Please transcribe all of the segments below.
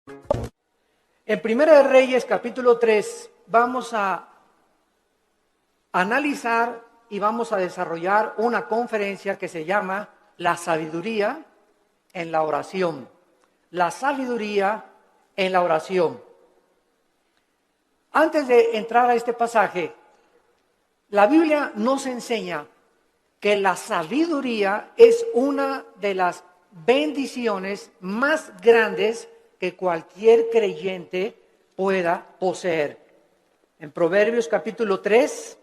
En Primera de Reyes, capítulo 3, vamos a analizar y vamos a desarrollar una conferencia que se llama La sabiduría en la oración. La sabiduría en la oración. Antes de entrar a este pasaje, la Biblia nos enseña que la sabiduría es una de las bendiciones más grandes que cualquier creyente pueda poseer. En Proverbios capítulo 3,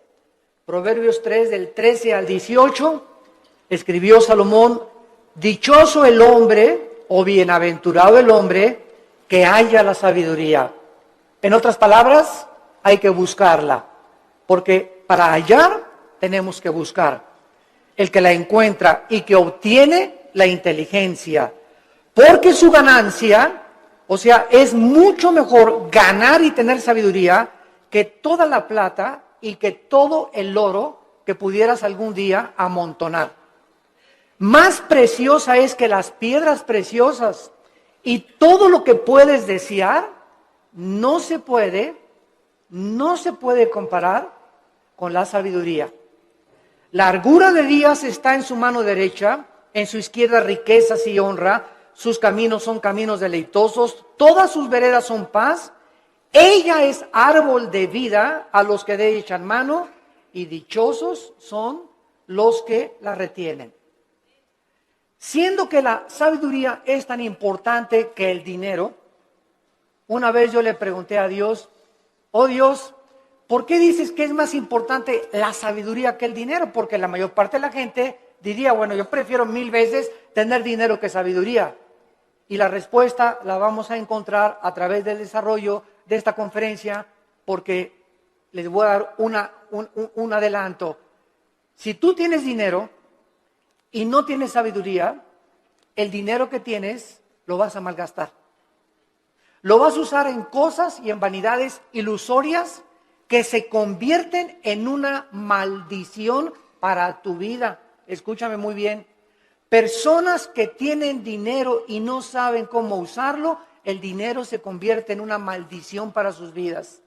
Proverbios 3 del 13 al 18, escribió Salomón: dichoso el hombre o bienaventurado el hombre que haya la sabiduría. En otras palabras, hay que buscarla, porque para hallar tenemos que buscar. El que la encuentra y que obtiene la inteligencia, porque su ganancia, o sea, es mucho mejor ganar y tener sabiduría que toda la plata y que todo el oro que pudieras algún día amontonar. Más preciosa es que las piedras preciosas, y todo lo que puedes desear no se puede comparar con la sabiduría. Largura de días está en su mano derecha, en su izquierda riquezas y honra. Sus caminos son caminos deleitosos, todas sus veredas son paz. Ella es árbol de vida a los que de ella echan mano, y dichosos son los que la retienen. Siendo que la sabiduría es tan importante que el dinero, una vez yo le pregunté a Dios: oh Dios, ¿por qué dices que es más importante la sabiduría que el dinero? Porque la mayor parte de la gente diría: bueno, yo prefiero 1000 veces tener dinero que sabiduría. Y la respuesta la vamos a encontrar a través del desarrollo de esta conferencia, porque les voy a dar un adelanto. Si tú tienes dinero y no tienes sabiduría, el dinero que tienes lo vas a malgastar. Lo vas a usar en cosas y en vanidades ilusorias que se convierten en una maldición para tu vida. Escúchame muy bien. Personas que tienen dinero y no saben cómo usarlo, el dinero se convierte en una maldición para sus vidas.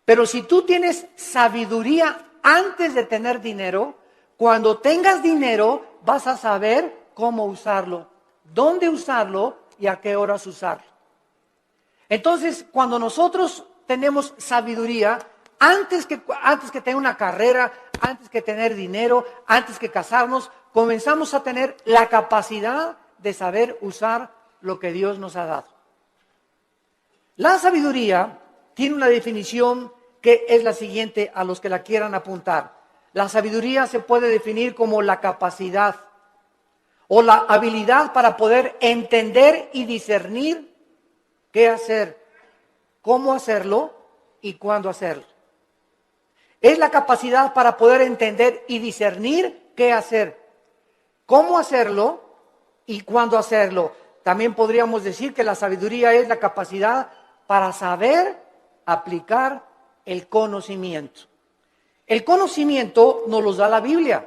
Pero si tú tienes sabiduría antes de tener dinero, cuando tengas dinero vas a saber cómo usarlo, dónde usarlo y a qué horas usarlo. Entonces, cuando nosotros tenemos sabiduría, antes que tener una carrera, antes que tener dinero, antes que casarnos, comenzamos a tener la capacidad de saber usar lo que Dios nos ha dado. La sabiduría tiene una definición que es la siguiente, a los que la quieran apuntar. La sabiduría se puede definir como la capacidad o la habilidad para poder entender y discernir qué hacer, cómo hacerlo y cuándo hacerlo. Es la capacidad para poder entender y discernir qué hacer, cómo hacerlo y cuándo hacerlo. También podríamos decir que la sabiduría es la capacidad para saber aplicar el conocimiento. El conocimiento nos lo da la Biblia.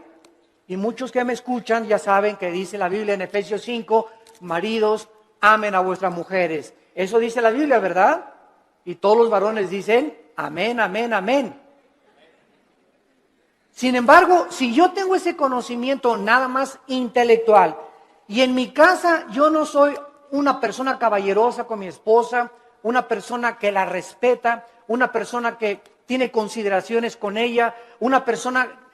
Y muchos que me escuchan ya saben que dice la Biblia en Efesios 5, maridos, amen a vuestras mujeres. Eso dice la Biblia, ¿verdad? Y todos los varones dicen, amén, amén, amén. Sin embargo, si yo tengo ese conocimiento nada más intelectual, y en mi casa yo no soy una persona caballerosa con mi esposa, una persona que la respeta, una persona que tiene consideraciones con ella, una persona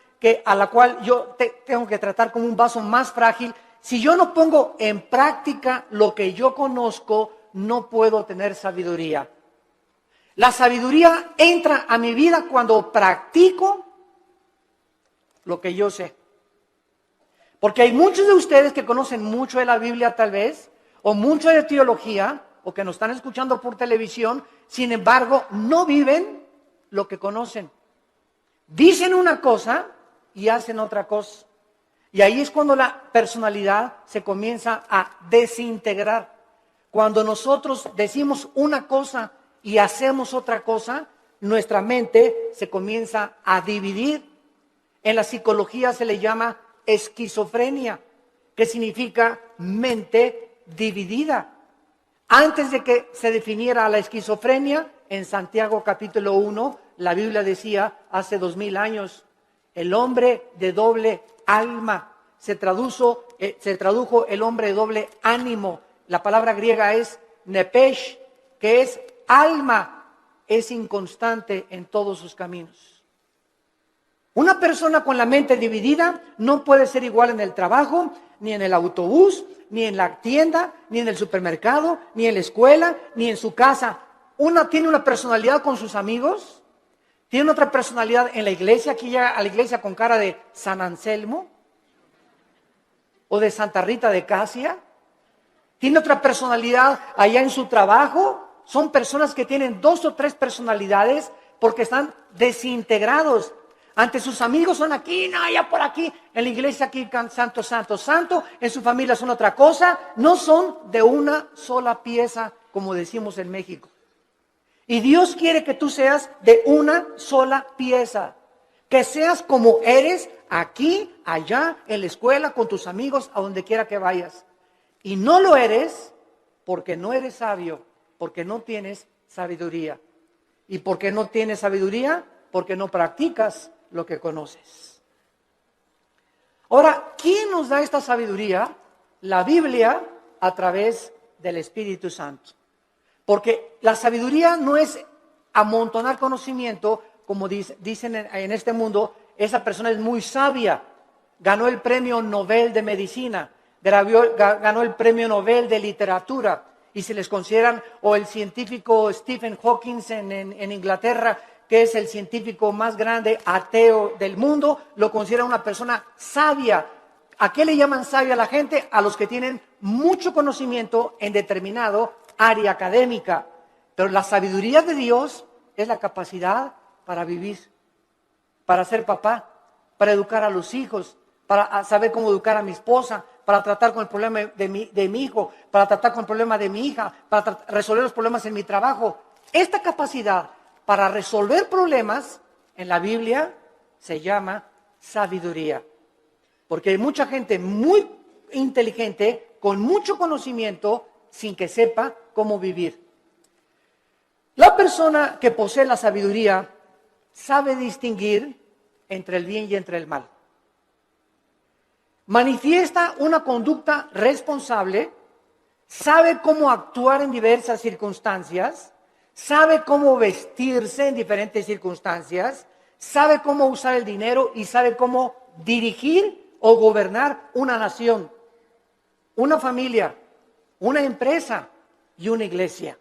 a la cual yo tengo que tratar como un vaso más frágil, si yo no pongo en práctica lo que yo conozco, no puedo tener sabiduría. La sabiduría entra a mi vida cuando practico lo que yo sé. Porque hay muchos de ustedes que conocen mucho de la Biblia tal vez, o mucho de teología, o que nos están escuchando por televisión, sin embargo, no viven lo que conocen. Dicen una cosa y hacen otra cosa. Y ahí es cuando la personalidad se comienza a desintegrar. Cuando nosotros decimos una cosa y hacemos otra cosa, nuestra mente se comienza a dividir. En la psicología se le llama esquizofrenia, que significa mente dividida. Antes de que se definiera la esquizofrenia, en Santiago capítulo 1, la Biblia decía hace 2000 años, el hombre de doble alma. Se tradujo el hombre de doble ánimo. La palabra griega es nepesh, que es alma, es inconstante en todos sus caminos. Una persona con la mente dividida no puede ser igual en el trabajo, ni en el autobús, ni en la tienda, ni en el supermercado, ni en la escuela, ni en su casa. Una tiene una personalidad con sus amigos, tiene otra personalidad en la iglesia, aquí llega a la iglesia con cara de San Anselmo o de Santa Rita de Casia. Tiene otra personalidad allá en su trabajo. Son personas que tienen 2 o 3 personalidades porque están desintegrados. Ante sus amigos son aquí, no, allá por aquí. En la iglesia aquí santo, santo, santo. En su familia son otra cosa. No son de una sola pieza, como decimos en México. Y Dios quiere que tú seas de una sola pieza. Que seas como eres aquí, allá, en la escuela, con tus amigos, a donde quiera que vayas. Y no lo eres porque no eres sabio, porque no tienes sabiduría. ¿Y por qué no tienes sabiduría? Porque no practicas lo que conoces. Ahora, ¿quién nos da esta sabiduría? La Biblia a través del Espíritu Santo. Porque la sabiduría no es amontonar conocimiento, como dicen en este mundo, esa persona es muy sabia, ganó el premio Nobel de Medicina, ganó el premio Nobel de Literatura, y se les consideran, o el científico Stephen Hawking en Inglaterra, que es el científico más grande ateo del mundo, lo considera una persona sabia. ¿A qué le llaman sabia a la gente? A los que tienen mucho conocimiento en determinado área académica. Pero la sabiduría de Dios es la capacidad para vivir, para ser papá, para educar a los hijos, para saber cómo educar a mi esposa, para tratar con el problema de mi hijo, para tratar con el problema de mi hija, para resolver los problemas en mi trabajo. Esta capacidad para resolver problemas en la Biblia se llama sabiduría. Porque hay mucha gente muy inteligente, con mucho conocimiento, sin que sepa cómo vivir. La persona que posee la sabiduría sabe distinguir entre el bien y entre el mal. Manifiesta una conducta responsable, sabe cómo actuar en diversas circunstancias, sabe cómo vestirse en diferentes circunstancias, sabe cómo usar el dinero y sabe cómo dirigir o gobernar una nación, una familia, una empresa y una iglesia.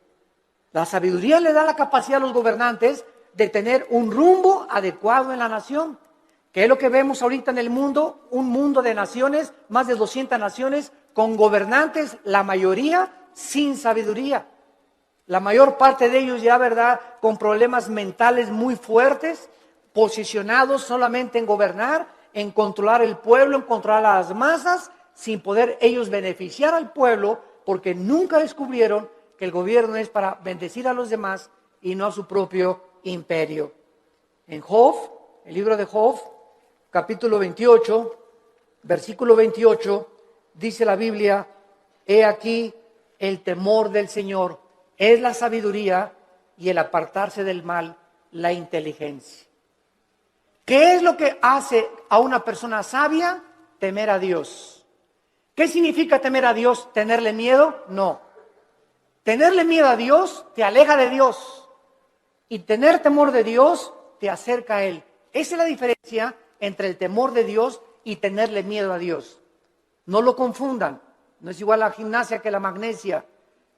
La sabiduría le da la capacidad a los gobernantes de tener un rumbo adecuado en la nación. ¿Qué es lo que vemos ahorita en el mundo? Un mundo de naciones, más de 200 naciones, con gobernantes, la mayoría sin sabiduría. La mayor parte de ellos ya, ¿verdad?, con problemas mentales muy fuertes, posicionados solamente en gobernar, en controlar el pueblo, en controlar a las masas, sin poder ellos beneficiar al pueblo, porque nunca descubrieron que el gobierno es para bendecir a los demás y no a su propio imperio. En Job, el libro de Job, capítulo 28, versículo 28, dice la Biblia, he aquí el temor del Señor es la sabiduría y el apartarse del mal, la inteligencia. ¿Qué es lo que hace a una persona sabia? Temer a Dios. ¿Qué significa temer a Dios? ¿Tenerle miedo? No. Tenerle miedo a Dios te aleja de Dios. Y tener temor de Dios te acerca a Él. Esa es la diferencia entre el temor de Dios y tenerle miedo a Dios. No lo confundan. No es igual la gimnasia que la magnesia.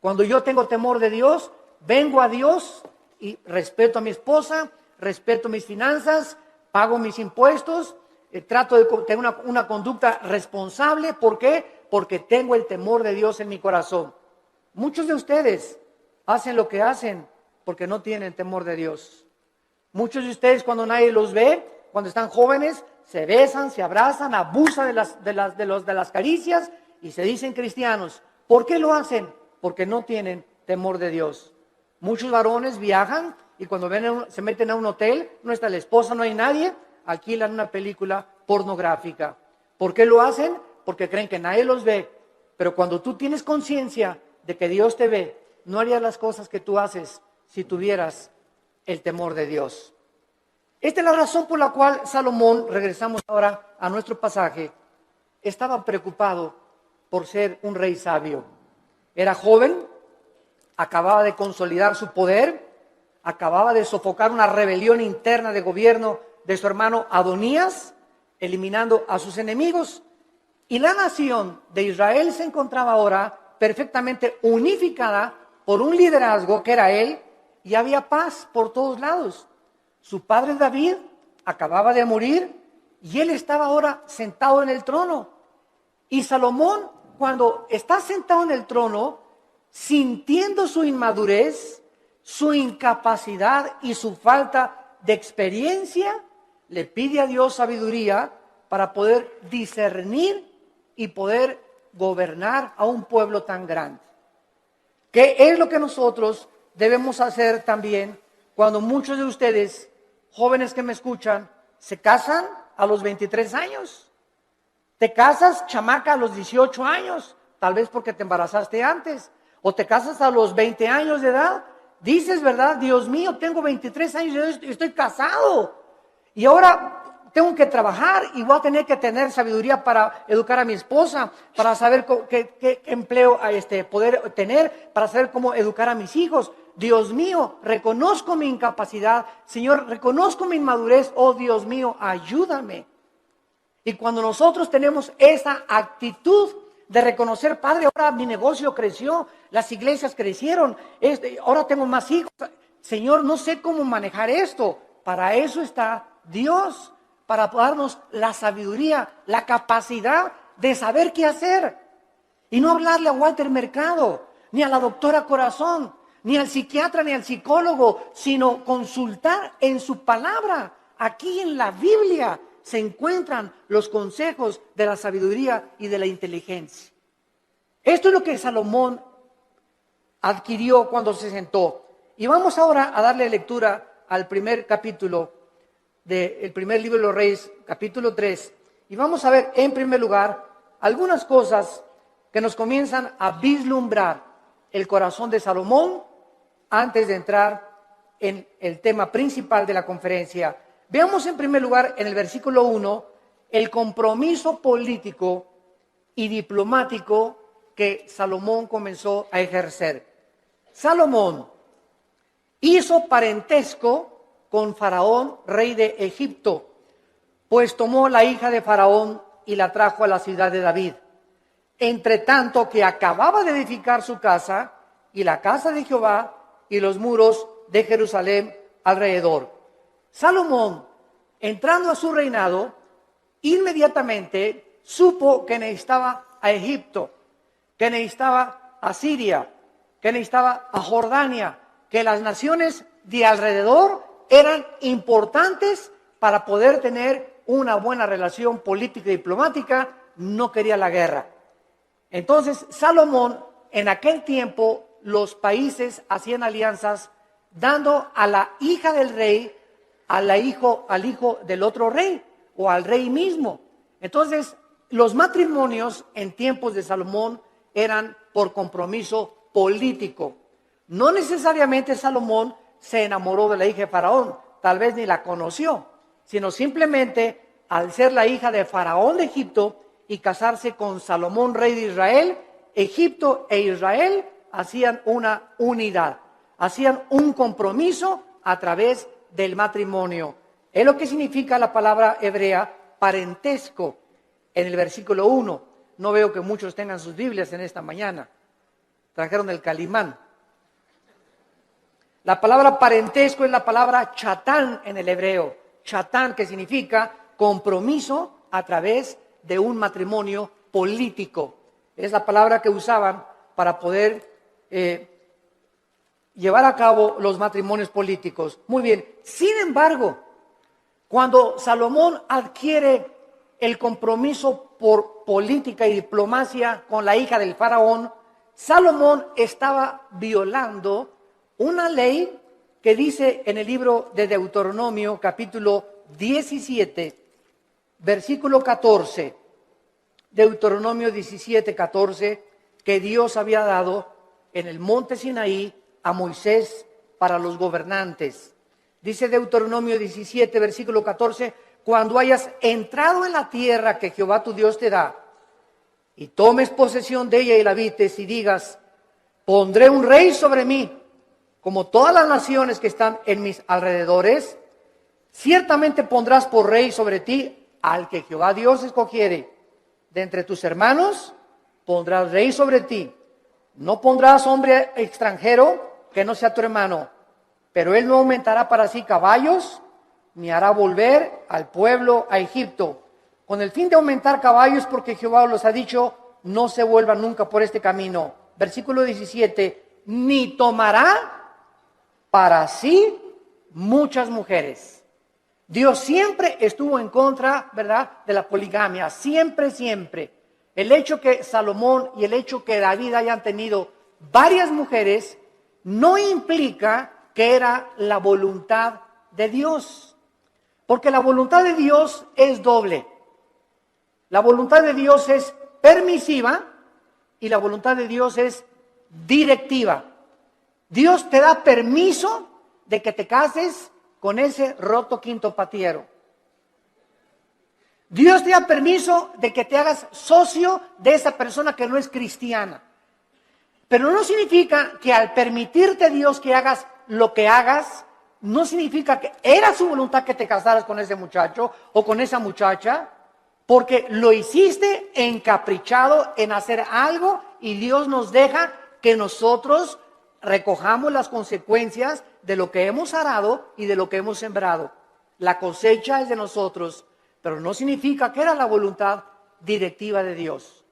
Cuando yo tengo temor de Dios, vengo a Dios y respeto a mi esposa, respeto mis finanzas, pago mis impuestos, trato de tener una conducta responsable. ¿Por qué? Porque tengo el temor de Dios en mi corazón. Muchos de ustedes hacen lo que hacen porque no tienen temor de Dios. Muchos de ustedes, cuando nadie los ve, cuando están jóvenes, se besan, se abrazan, abusan de las caricias y se dicen cristianos. ¿Por qué lo hacen? Porque no tienen temor de Dios. Muchos varones viajan y cuando se meten a un hotel, no está la esposa, no hay nadie, alquilan una película pornográfica. ¿Por qué lo hacen? Porque creen que nadie los ve. Pero cuando tú tienes conciencia de que Dios te ve no harías las cosas que tú haces si tuvieras el temor de Dios. Esta es la razón por la cual Salomón, regresamos ahora a nuestro pasaje, estaba preocupado por ser un rey sabio. Era joven, acababa de consolidar su poder, acababa de sofocar una rebelión interna de gobierno de su hermano Adonías, eliminando a sus enemigos. Y la nación de Israel se encontraba ahora perfectamente unificada por un liderazgo que era él, y había paz por todos lados. Su padre David acababa de morir y él estaba ahora sentado en el trono. Y Salomón, cuando está sentado en el trono, sintiendo su inmadurez, su incapacidad y su falta de experiencia, le pide a Dios sabiduría para poder discernir y poder gobernar a un pueblo tan grande. ¿Qué es lo que nosotros debemos hacer también cuando muchos de ustedes, jóvenes que me escuchan, se casan a los 23 años? Te casas, chamaca, a los 18 años, tal vez porque te embarazaste antes, o te casas a los 20 años de edad. Dices, ¿verdad? Dios mío, tengo 23 años y estoy casado. Y ahora tengo que trabajar y voy a tener que tener sabiduría para educar a mi esposa, para saber qué empleo poder tener, para saber cómo educar a mis hijos. Dios mío, reconozco mi incapacidad. Señor, reconozco mi inmadurez. Oh, Dios mío, ayúdame. Y cuando nosotros tenemos esa actitud de reconocer, Padre, ahora mi negocio creció, las iglesias crecieron, ahora tengo más hijos. Señor, no sé cómo manejar esto. Para eso está Dios, para darnos la sabiduría, la capacidad de saber qué hacer. Y no hablarle a Walter Mercado, ni a la doctora Corazón, ni al psiquiatra, ni al psicólogo, sino consultar en su palabra. Aquí en la Biblia se encuentran los consejos de la sabiduría y de la inteligencia. Esto es lo que Salomón adquirió cuando se sentó. Y vamos ahora a darle lectura al primer capítulo del primer libro de los Reyes, capítulo 3. Y vamos a ver en primer lugar algunas cosas que nos comienzan a vislumbrar el corazón de Salomón antes de entrar en el tema principal de la conferencia. Veamos en primer lugar en el versículo 1 el compromiso político y diplomático que Salomón comenzó a ejercer. Salomón hizo parentesco con Faraón, rey de Egipto, pues tomó la hija de Faraón y la trajo a la ciudad de David. Entre tanto que acababa de edificar su casa y la casa de Jehová y los muros de Jerusalén alrededor. Salomón, entrando a su reinado, inmediatamente supo que necesitaba a Egipto, que necesitaba a Siria, que necesitaba a Jordania, que las naciones de alrededor eran importantes para poder tener una buena relación política y diplomática. No quería la guerra. Entonces, Salomón, en aquel tiempo, los países hacían alianzas dando a la hija del rey al hijo del otro rey o al rey mismo. Entonces, los matrimonios en tiempos de Salomón eran por compromiso político. No necesariamente Salomón se enamoró de la hija de Faraón, tal vez ni la conoció, sino simplemente al ser la hija de Faraón de Egipto y casarse con Salomón, rey de Israel, Egipto e Israel hacían una unidad, hacían un compromiso a través del matrimonio. Es lo que significa la palabra hebrea parentesco en el versículo 1. No veo que muchos tengan sus Biblias en esta mañana. Trajeron el Calimán. La palabra parentesco es la palabra chatán en el hebreo. Chatán, que significa compromiso a través de un matrimonio político. Es la palabra que usaban para poder llevar a cabo los matrimonios políticos. Muy bien. Sin embargo, cuando Salomón adquiere el compromiso por política y diplomacia con la hija del faraón, Salomón estaba violando una ley que dice en el libro de Deuteronomio, capítulo 17, versículo 14. Deuteronomio 17, 14, que Dios había dado en el monte Sinaí a Moisés para los gobernantes. Dice Deuteronomio 17, versículo 14, cuando hayas entrado en la tierra que Jehová tu Dios te da, y tomes posesión de ella y la habites, y digas, pondré un rey sobre mí, como todas las naciones que están en mis alrededores, ciertamente pondrás por rey sobre ti al que Jehová Dios escogiere. De entre tus hermanos pondrás rey sobre ti. No pondrás hombre extranjero que no sea tu hermano, pero él no aumentará para sí caballos, ni hará volver al pueblo a Egipto, con el fin de aumentar caballos, porque Jehová los ha dicho, no se vuelvan nunca por este camino. Versículo 17, ni tomará para sí muchas mujeres. Dios siempre estuvo en contra, ¿verdad?, de la poligamia, siempre, siempre. El hecho que Salomón y el hecho que David hayan tenido varias mujeres no implica que era la voluntad de Dios, porque la voluntad de Dios es doble. La voluntad de Dios es permisiva y la voluntad de Dios es directiva. Dios te da permiso de que te cases con ese roto quinto patiero. Dios te da permiso de que te hagas socio de esa persona que no es cristiana. Pero no significa que al permitirte Dios que hagas lo que hagas, no significa que era su voluntad que te casaras con ese muchacho o con esa muchacha, porque lo hiciste encaprichado en hacer algo y Dios nos deja que nosotros recojamos las consecuencias de lo que hemos arado y de lo que hemos sembrado. La cosecha es de nosotros, pero no significa que era la voluntad directiva de Dios.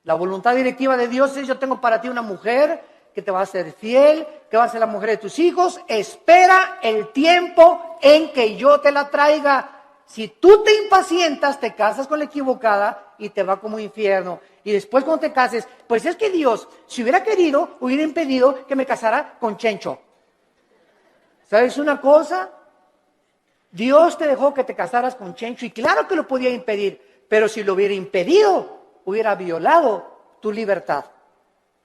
La voluntad directiva de Dios es: yo tengo para ti una mujer que te va a ser fiel, que va a ser la mujer de tus hijos. Espera el tiempo en que yo te la traiga. Si tú te impacientas, te casas con la equivocada y te va como infierno. Y después cuando te cases, pues es que Dios, si hubiera querido, hubiera impedido que me casara con Chencho. ¿Sabes una cosa? Dios te dejó que te casaras con Chencho y claro que lo podía impedir, pero si lo hubiera impedido, hubiera violado tu libertad,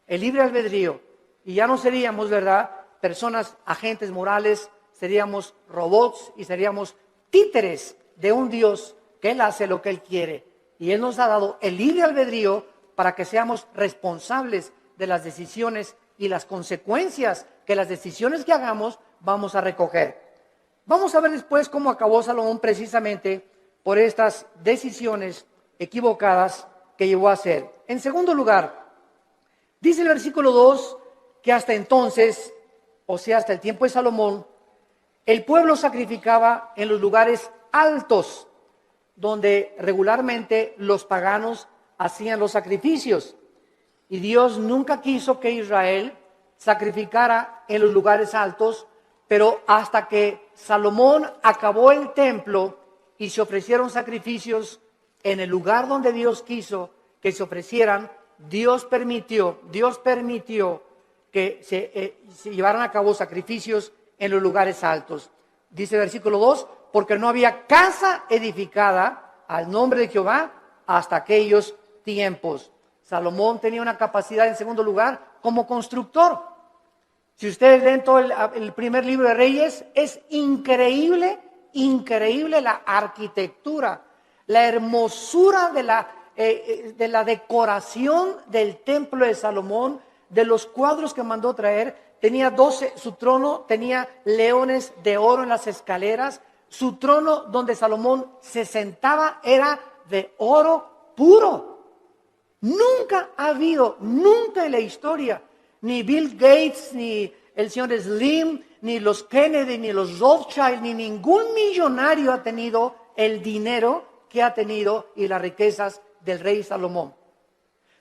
el libre albedrío. Y ya no seríamos, ¿verdad?, personas, agentes morales, seríamos robots y seríamos títeres de un Dios que Él hace lo que Él quiere. Y Él nos ha dado el libre albedrío para que seamos responsables de las decisiones y las consecuencias que las decisiones que hagamos vamos a recoger. Vamos a ver después cómo acabó Salomón precisamente por estas decisiones equivocadas que llevó a hacer. En segundo lugar, dice el versículo 2 que hasta entonces, o sea, hasta el tiempo de Salomón, el pueblo sacrificaba en los lugares altos, donde regularmente los paganos hacían los sacrificios. Y Dios nunca quiso que Israel sacrificara en los lugares altos, pero hasta que Salomón acabó el templo y se ofrecieron sacrificios en el lugar donde Dios quiso que se ofrecieran, Dios permitió que se llevaran a cabo sacrificios en los lugares altos. Dice el versículo 2, porque no había casa edificada al nombre de Jehová hasta aquellos tiempos. Salomón tenía una capacidad, en segundo lugar, como constructor. Si ustedes leen todo el primer libro de Reyes, es increíble la arquitectura, la hermosura de la decoración del templo de Salomón, de los cuadros que mandó traer. Tenía 12, su trono tenía leones de oro en las escaleras. Su trono donde Salomón se sentaba era de oro puro. Nunca ha habido, nunca en la historia, ni Bill Gates, ni el señor Slim, ni los Kennedy, ni los Rothschild, ni ningún millonario ha tenido el dinero que ha tenido y las riquezas del rey Salomón.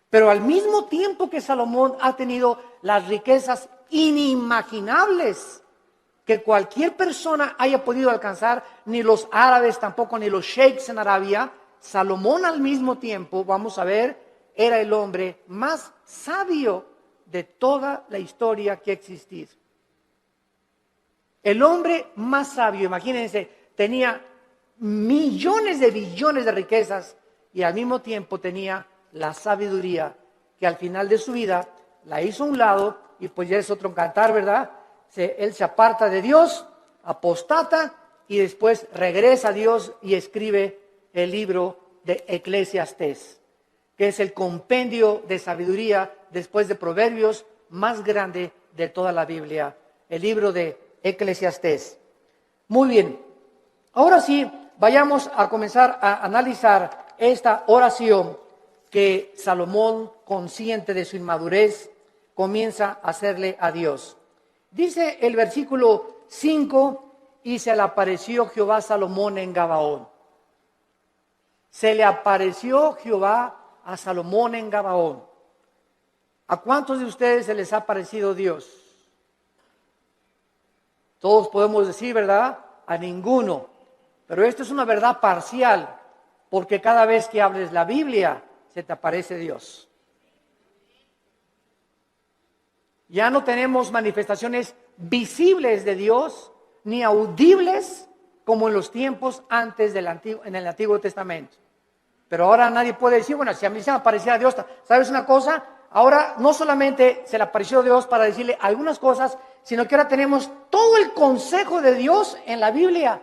Pero al mismo tiempo que Salomón ha tenido las riquezas inimaginables que cualquier persona haya podido alcanzar, ni los árabes tampoco, ni los sheiks en Arabia, Salomón al mismo tiempo, vamos a ver, era el hombre más sabio de toda la historia que ha existido. El hombre más sabio, imagínense, tenía millones de billones de riquezas y al mismo tiempo tenía la sabiduría que al final de su vida la hizo a un lado y pues ya es otro cantar, ¿verdad? Él se aparta de Dios, apostata y después regresa a Dios y escribe el libro de Eclesiastés, que es el compendio de sabiduría después de Proverbios más grande de toda la Biblia, el libro de Eclesiastés. Muy bien, ahora sí, vayamos a comenzar a analizar esta oración que Salomón, consciente de su inmadurez, comienza a hacerle a Dios. Dice el versículo 5, y se le apareció Jehová a Salomón en Gabaón. Se le apareció Jehová a Salomón en Gabaón. ¿A cuántos de ustedes se les ha aparecido Dios? Todos podemos decir, ¿verdad? A ninguno. Pero esto es una verdad parcial, porque cada vez que hables la Biblia, se te aparece Dios. Ya no tenemos manifestaciones visibles de Dios, ni audibles, como en los tiempos antes en el Antiguo Testamento. Pero ahora nadie puede decir, bueno, si a mí se me aparecía Dios, ¿sabes una cosa? Ahora no solamente se le apareció Dios para decirle algunas cosas, sino que ahora tenemos todo el consejo de Dios en la Biblia.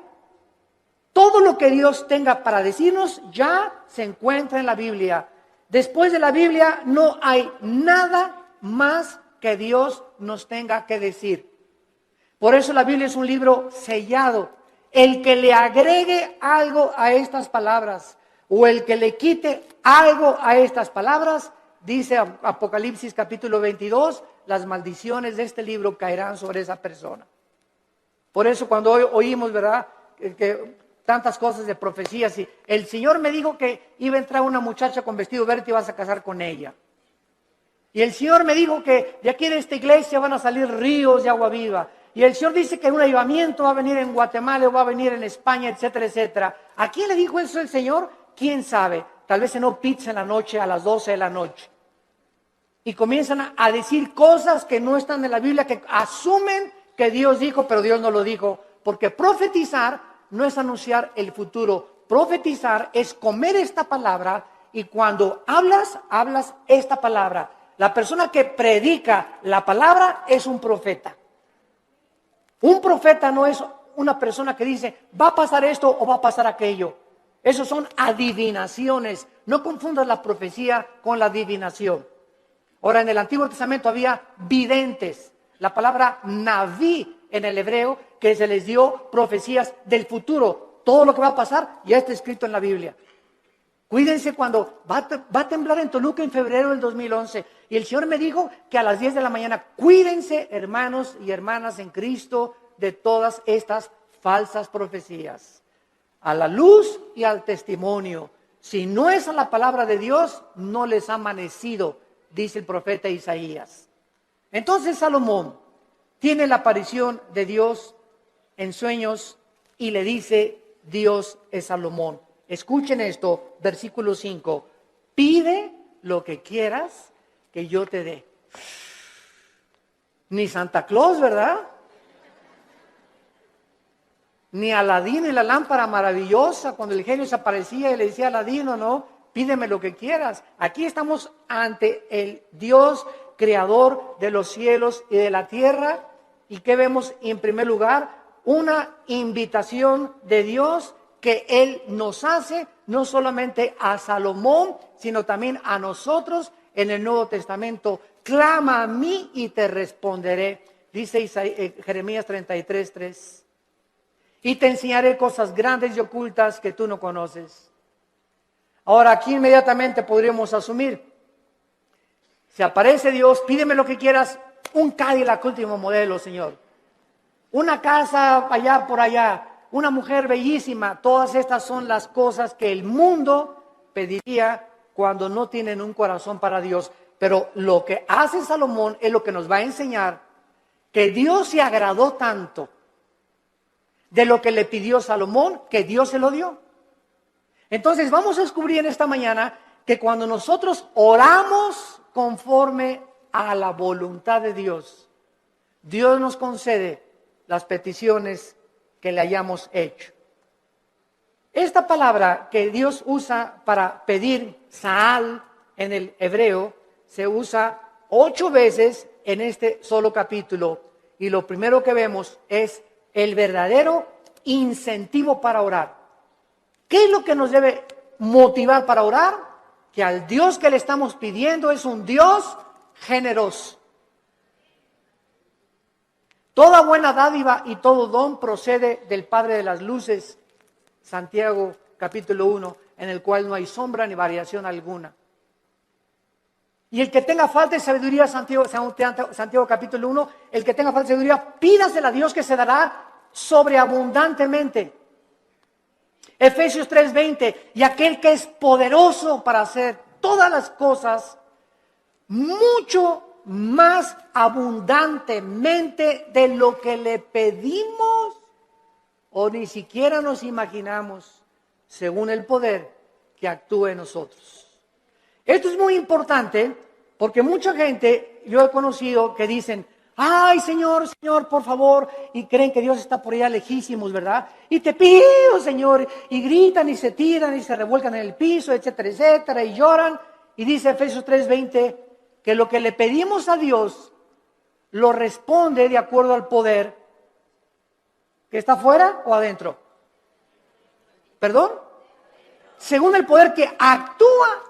Todo lo que Dios tenga para decirnos ya se encuentra en la Biblia. Después de la Biblia no hay nada más que Dios nos tenga que decir. Por eso la Biblia es un libro sellado. El que le agregue algo a estas palabras o el que le quite algo a estas palabras, dice Apocalipsis capítulo 22, las maldiciones de este libro caerán sobre esa persona. Por eso cuando hoy oímos, ¿verdad?, que tantas cosas de profecías, y el Señor me dijo que iba a entrar una muchacha con vestido verde y vas a casar con ella. Y el Señor me dijo que de aquí de esta iglesia van a salir ríos de agua viva. Y el Señor dice que un avivamiento va a venir en Guatemala, o va a venir en España, etcétera, etcétera. ¿A quién le dijo eso el Señor? ¿Quién sabe? Tal vez cenó pizza en la noche, a las 12 de la noche. Y comienzan a decir cosas que no están en la Biblia, que asumen que Dios dijo, pero Dios no lo dijo. Porque profetizar no es anunciar el futuro. Profetizar es comer esta palabra, y cuando hablas esta palabra. La persona que predica la palabra es un profeta. Un profeta no es una persona que dice, va a pasar esto o va a pasar aquello. Esos son adivinaciones. No confundas la profecía con la adivinación. Ahora, en el Antiguo Testamento había videntes. La palabra naví en el hebreo, que se les dio profecías del futuro. Todo lo que va a pasar ya está escrito en la Biblia. Cuídense cuando va a temblar en Toluca en febrero del 2011. Y el Señor me dijo que a las 10 de la mañana, cuídense, hermanos y hermanas en Cristo, de todas estas falsas profecías. A la luz y al testimonio. Si no es a la palabra de Dios, no les ha amanecido, dice el profeta Isaías. Entonces Salomón tiene la aparición de Dios en sueños y le dice, Dios es Salomón. Escuchen esto, versículo 5. Pide lo que quieras que yo te dé. Ni Santa Claus, ¿verdad? Ni Aladín y la lámpara maravillosa, cuando el genio se aparecía y le decía a Aladín, no, pídeme lo que quieras. Aquí estamos ante el Dios creador de los cielos y de la tierra. ¿Y qué vemos en primer lugar? Una invitación de Dios que Él nos hace, no solamente a Salomón, sino también a nosotros en el Nuevo Testamento. Clama a mí y te responderé, dice Jeremías 33:3. Y te enseñaré cosas grandes y ocultas que tú no conoces. Ahora aquí inmediatamente podríamos asumir, se aparece Dios, pídeme lo que quieras, un Cadillac último modelo, Señor. Una casa allá por allá, una mujer bellísima. Todas estas son las cosas que el mundo pediría cuando no tienen un corazón para Dios. Pero lo que hace Salomón es lo que nos va a enseñar que Dios se agradó tanto de lo que le pidió Salomón, que Dios se lo dio. Entonces vamos a descubrir en esta mañana que cuando nosotros oramos conforme a la voluntad de Dios, Dios nos concede las peticiones que le hayamos hecho. Esta palabra que Dios usa para pedir, Saal, en el hebreo, se usa 8 veces en este solo capítulo. Y lo primero que vemos es el verdadero incentivo para orar. ¿Qué es lo que nos debe motivar para orar? Que al Dios que le estamos pidiendo es un Dios generoso. Toda buena dádiva y todo don procede del Padre de las luces, Santiago capítulo 1, en el cual no hay sombra ni variación alguna. Y el que tenga falta de sabiduría, Santiago capítulo 1, el que tenga falta de sabiduría, pídasela a Dios que se dará sobreabundantemente. Efesios 3:20, y aquel que es poderoso para hacer todas las cosas mucho más abundantemente de lo que le pedimos o ni siquiera nos imaginamos, según el poder que actúa en nosotros. Esto es muy importante porque mucha gente, yo he conocido que dicen, ay Señor, Señor, por favor, y creen que Dios está por allá lejísimos, ¿verdad? Y te pido, Señor, y gritan y se tiran y se revuelcan en el piso, etcétera, etcétera, y lloran. Y dice Efesios 3:20 que lo que le pedimos a Dios lo responde de acuerdo al poder que está afuera o adentro. ¿Perdón? Según el poder que actúa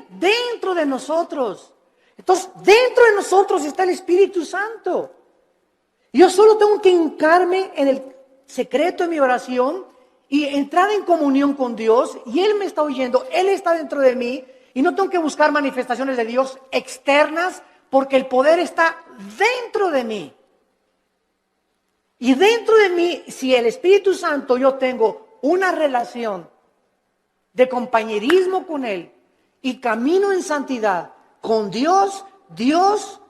dentro de nosotros. Entonces, dentro de nosotros está el Espíritu Santo. Yo solo tengo que hincarme en el secreto de mi oración y entrar en comunión con Dios, y Él me está oyendo, Él está dentro de mí, y no tengo que buscar manifestaciones de Dios externas, porque el poder está dentro de mí. Y dentro de mí, si el Espíritu Santo, yo tengo una relación de compañerismo con Él y camino en santidad con Dios,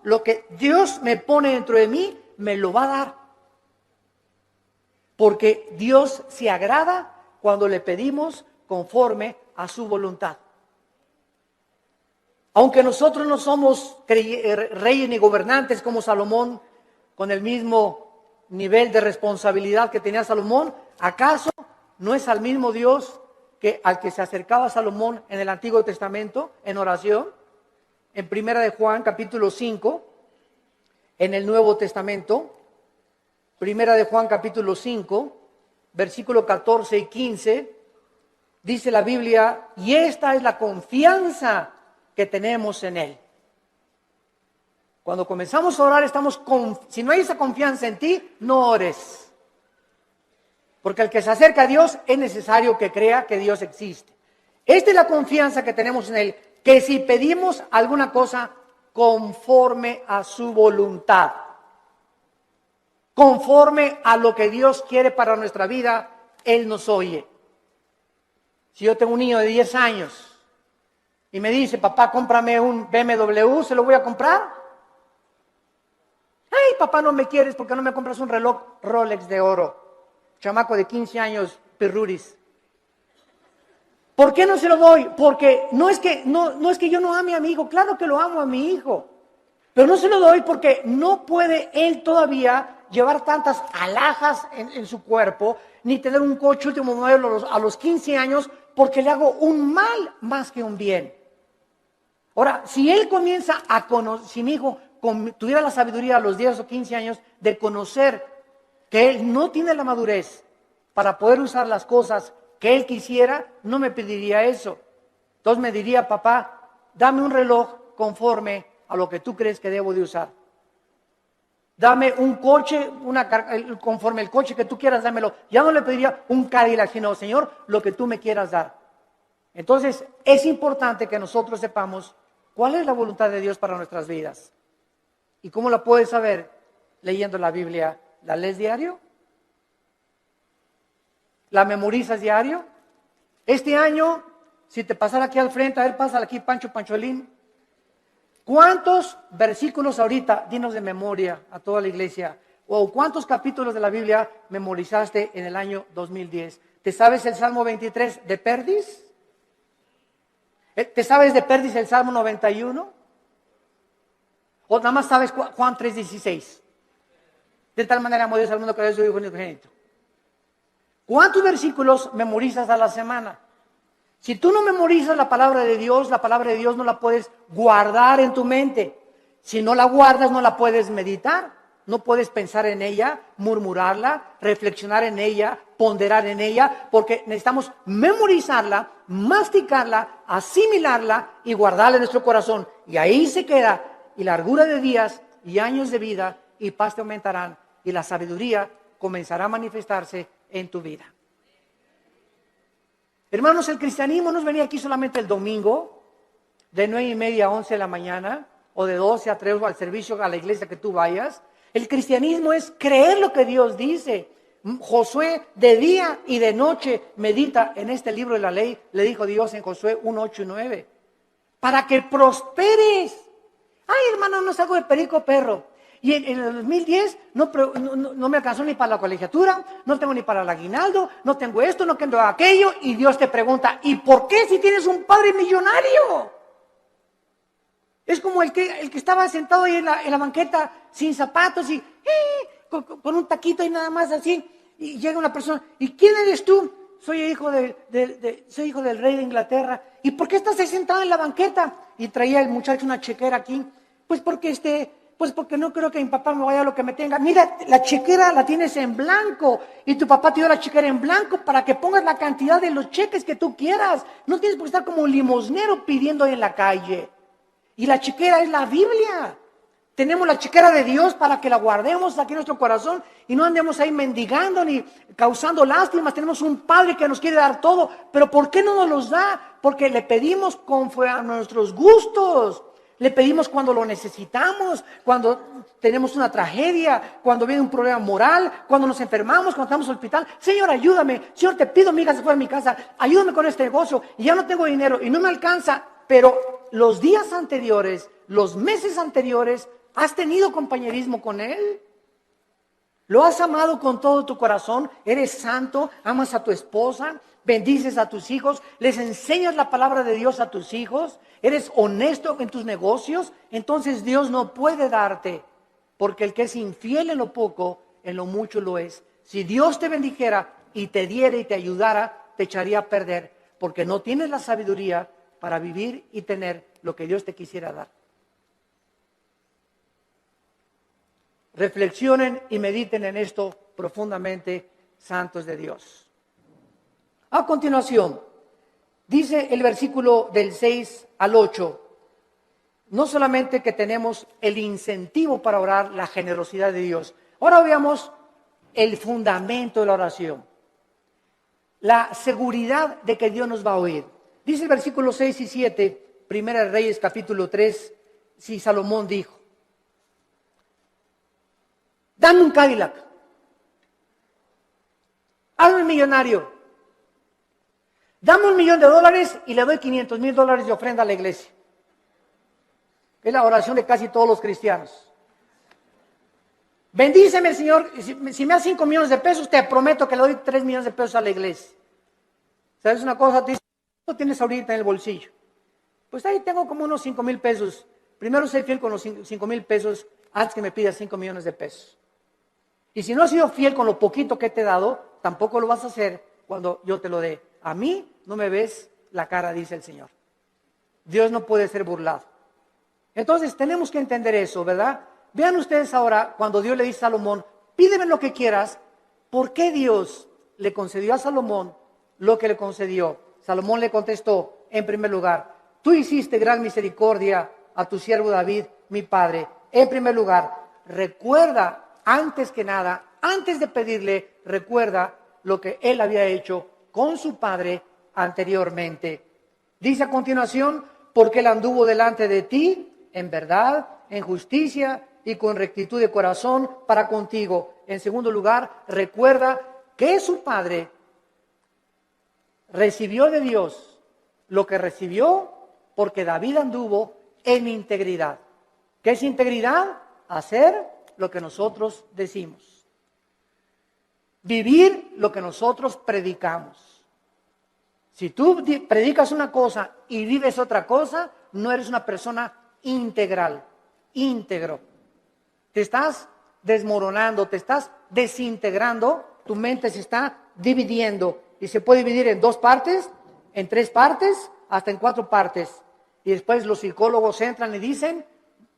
lo que Dios me pone dentro de mí, me lo va a dar. Porque Dios se agrada cuando le pedimos conforme a su voluntad. Aunque nosotros no somos reyes ni gobernantes como Salomón, con el mismo nivel de responsabilidad que tenía Salomón, ¿acaso no es al mismo Dios que al que se acercaba Salomón en el Antiguo Testamento en oración? En Primera de Juan capítulo 5, en el Nuevo Testamento, Primera de Juan capítulo 5, versículo 14 y 15, dice la Biblia, y esta es la confianza que tenemos en Él. Cuando comenzamos a orar, si no hay esa confianza en ti, no ores. Porque el que se acerca a Dios es necesario que crea que Dios existe. Esta es la confianza que tenemos en Él, que si pedimos alguna cosa conforme a su voluntad, conforme a lo que Dios quiere para nuestra vida, Él nos oye. Si yo tengo un niño de 10 años y me dice, papá, cómprame un BMW, ¿se lo voy a comprar? Ay, papá, no me quieres porque no me compras un reloj Rolex de oro. Chamaco de 15 años, pirruris. ¿Por qué no se lo doy? Porque no es que yo no ame a mi hijo, claro que lo amo a mi hijo. Pero no se lo doy porque no puede él todavía llevar tantas alhajas en su cuerpo, ni tener un coche último modelo a los 15 años, porque le hago un mal más que un bien. Ahora, si él comienza a conocer, si mi hijo tuviera la sabiduría a los 10 o 15 años de conocer que él no tiene la madurez para poder usar las cosas que él quisiera, no me pediría eso. Entonces me diría, papá, dame un reloj conforme a lo que tú crees que debo de usar. Dame un coche, conforme el coche que tú quieras, dámelo. Ya no le pediría un Cadillac, sino, Señor, lo que tú me quieras dar. Entonces, es importante que nosotros sepamos cuál es la voluntad de Dios para nuestras vidas. ¿Y cómo la puedes saber? Leyendo la Biblia. ¿La lees diario? ¿La memorizas diario? Este año, si te pasara aquí al frente, a ver, pásala aquí, Pancholín. ¿Cuántos versículos ahorita, dinos de memoria a toda la iglesia, o cuántos capítulos de la Biblia memorizaste en el año 2010? ¿Te sabes el Salmo 23 de Perdis? ¿Te sabes de Perdis el Salmo 91? ¿O nada más sabes Juan 3:16? De tal manera amó Dios al mundo que dio a su Hijo unigénito. ¿Cuántos versículos memorizas a la semana? Si tú no memorizas la palabra de Dios no la puedes guardar en tu mente. Si no la guardas, no la puedes meditar. No puedes pensar en ella, murmurarla, reflexionar en ella, ponderar en ella, porque necesitamos memorizarla, masticarla, asimilarla y guardarla en nuestro corazón. Y ahí se queda, y largura de días y años de vida y paz te aumentarán, y la sabiduría comenzará a manifestarse en tu vida. Hermanos, el cristianismo no es venir aquí solamente el domingo, de 9:30 a 11 de la mañana, o de 12 a 3 o al servicio a la iglesia que tú vayas. El cristianismo es creer lo que Dios dice. Josué de día y de noche medita en este libro de la ley, le dijo Dios en Josué 1:8 y 9, para que prosperes. Ay, hermano, no salgo de perico perro. Y en el 2010 no me alcanzó ni para la colegiatura, no tengo ni para el aguinaldo, no tengo esto, no tengo aquello. Y Dios te pregunta, ¿y por qué si tienes un padre millonario? Es como el que estaba sentado ahí en la banqueta sin zapatos y con un taquito y nada más así. Y llega una persona, ¿y quién eres tú? Soy hijo del rey de Inglaterra. ¿Y por qué estás ahí sentado en la banqueta? Y traía el muchacho una chequera aquí. Pues porque no creo que mi papá me vaya a lo que me tenga. Mira, la chequera la tienes en blanco y tu papá te dio la chequera en blanco para que pongas la cantidad de los cheques que tú quieras. No tienes por qué estar como un limosnero pidiendo en la calle. Y la chequera es la Biblia. Tenemos la chequera de Dios para que la guardemos aquí en nuestro corazón y no andemos ahí mendigando ni causando lástimas. Tenemos un Padre que nos quiere dar todo, pero ¿por qué no nos los da? Porque le pedimos conforme a nuestros gustos. Le pedimos cuando lo necesitamos, cuando tenemos una tragedia, cuando viene un problema moral, cuando nos enfermamos, cuando estamos en el hospital. Señor, ayúdame. Señor, te pido, mi hija se fue de mi casa. Ayúdame con este negocio y ya no tengo dinero y no me alcanza. Pero los días anteriores, los meses anteriores, ¿has tenido compañerismo con Él? ¿Lo has amado con todo tu corazón? ¿Eres santo? ¿Amas a tu esposa? ¿Bendices a tus hijos? ¿Les enseñas la palabra de Dios a tus hijos? ¿Eres honesto en tus negocios? Entonces Dios no puede darte, porque el que es infiel en lo poco, en lo mucho lo es. Si Dios te bendijera y te diera y te ayudara, te echaría a perder, porque no tienes la sabiduría para vivir y tener lo que Dios te quisiera dar. Reflexionen y mediten en esto profundamente, santos de Dios. A continuación, dice el versículo del 6 al 8, no solamente que tenemos el incentivo para orar, la generosidad de Dios. Ahora veamos el fundamento de la oración, la seguridad de que Dios nos va a oír. Dice el versículo 6 y 7, Primera de Reyes capítulo 3, si Salomón dijo, dame un Cadillac, hazme millonario, dame $1,000,000 y le doy $500,000 de ofrenda a la iglesia. Es la oración de casi todos los cristianos. Bendíceme, Señor, si me das 5 millones de pesos, te prometo que le doy 3 millones de pesos a la iglesia. ¿Sabes una cosa? Te dice, ¿cuánto tienes ahorita en el bolsillo? Pues ahí tengo como unos 5,000 pesos. Primero sé fiel con los 5,000 pesos antes que me pidas 5 millones de pesos. Y si no has sido fiel con lo poquito que te he dado, tampoco lo vas a hacer cuando yo te lo dé. A mí no me ves la cara, dice el Señor. Dios no puede ser burlado. Entonces tenemos que entender eso, ¿verdad? Vean ustedes ahora cuando Dios le dice a Salomón, pídeme lo que quieras. ¿Por qué Dios le concedió a Salomón lo que le concedió? Salomón le contestó, en primer lugar, tú hiciste gran misericordia a tu siervo David, mi padre. En primer lugar, recuerda, antes que nada, antes de pedirle, recuerda lo que él había hecho con su padre anteriormente. Dice a continuación, porque él anduvo delante de ti en verdad, en justicia y con rectitud de corazón para contigo. En segundo lugar, recuerda que su padre recibió de Dios lo que recibió porque David anduvo en integridad. ¿Qué es integridad? Hacer lo que nosotros decimos. Vivir lo que nosotros predicamos. Si tú predicas una cosa y vives otra cosa, no eres una persona integral, íntegro. Te estás desmoronando, te estás desintegrando, tu mente se está dividiendo y se puede dividir en 2 partes, en 3 partes, hasta en 4 partes. Y después los psicólogos entran y dicen,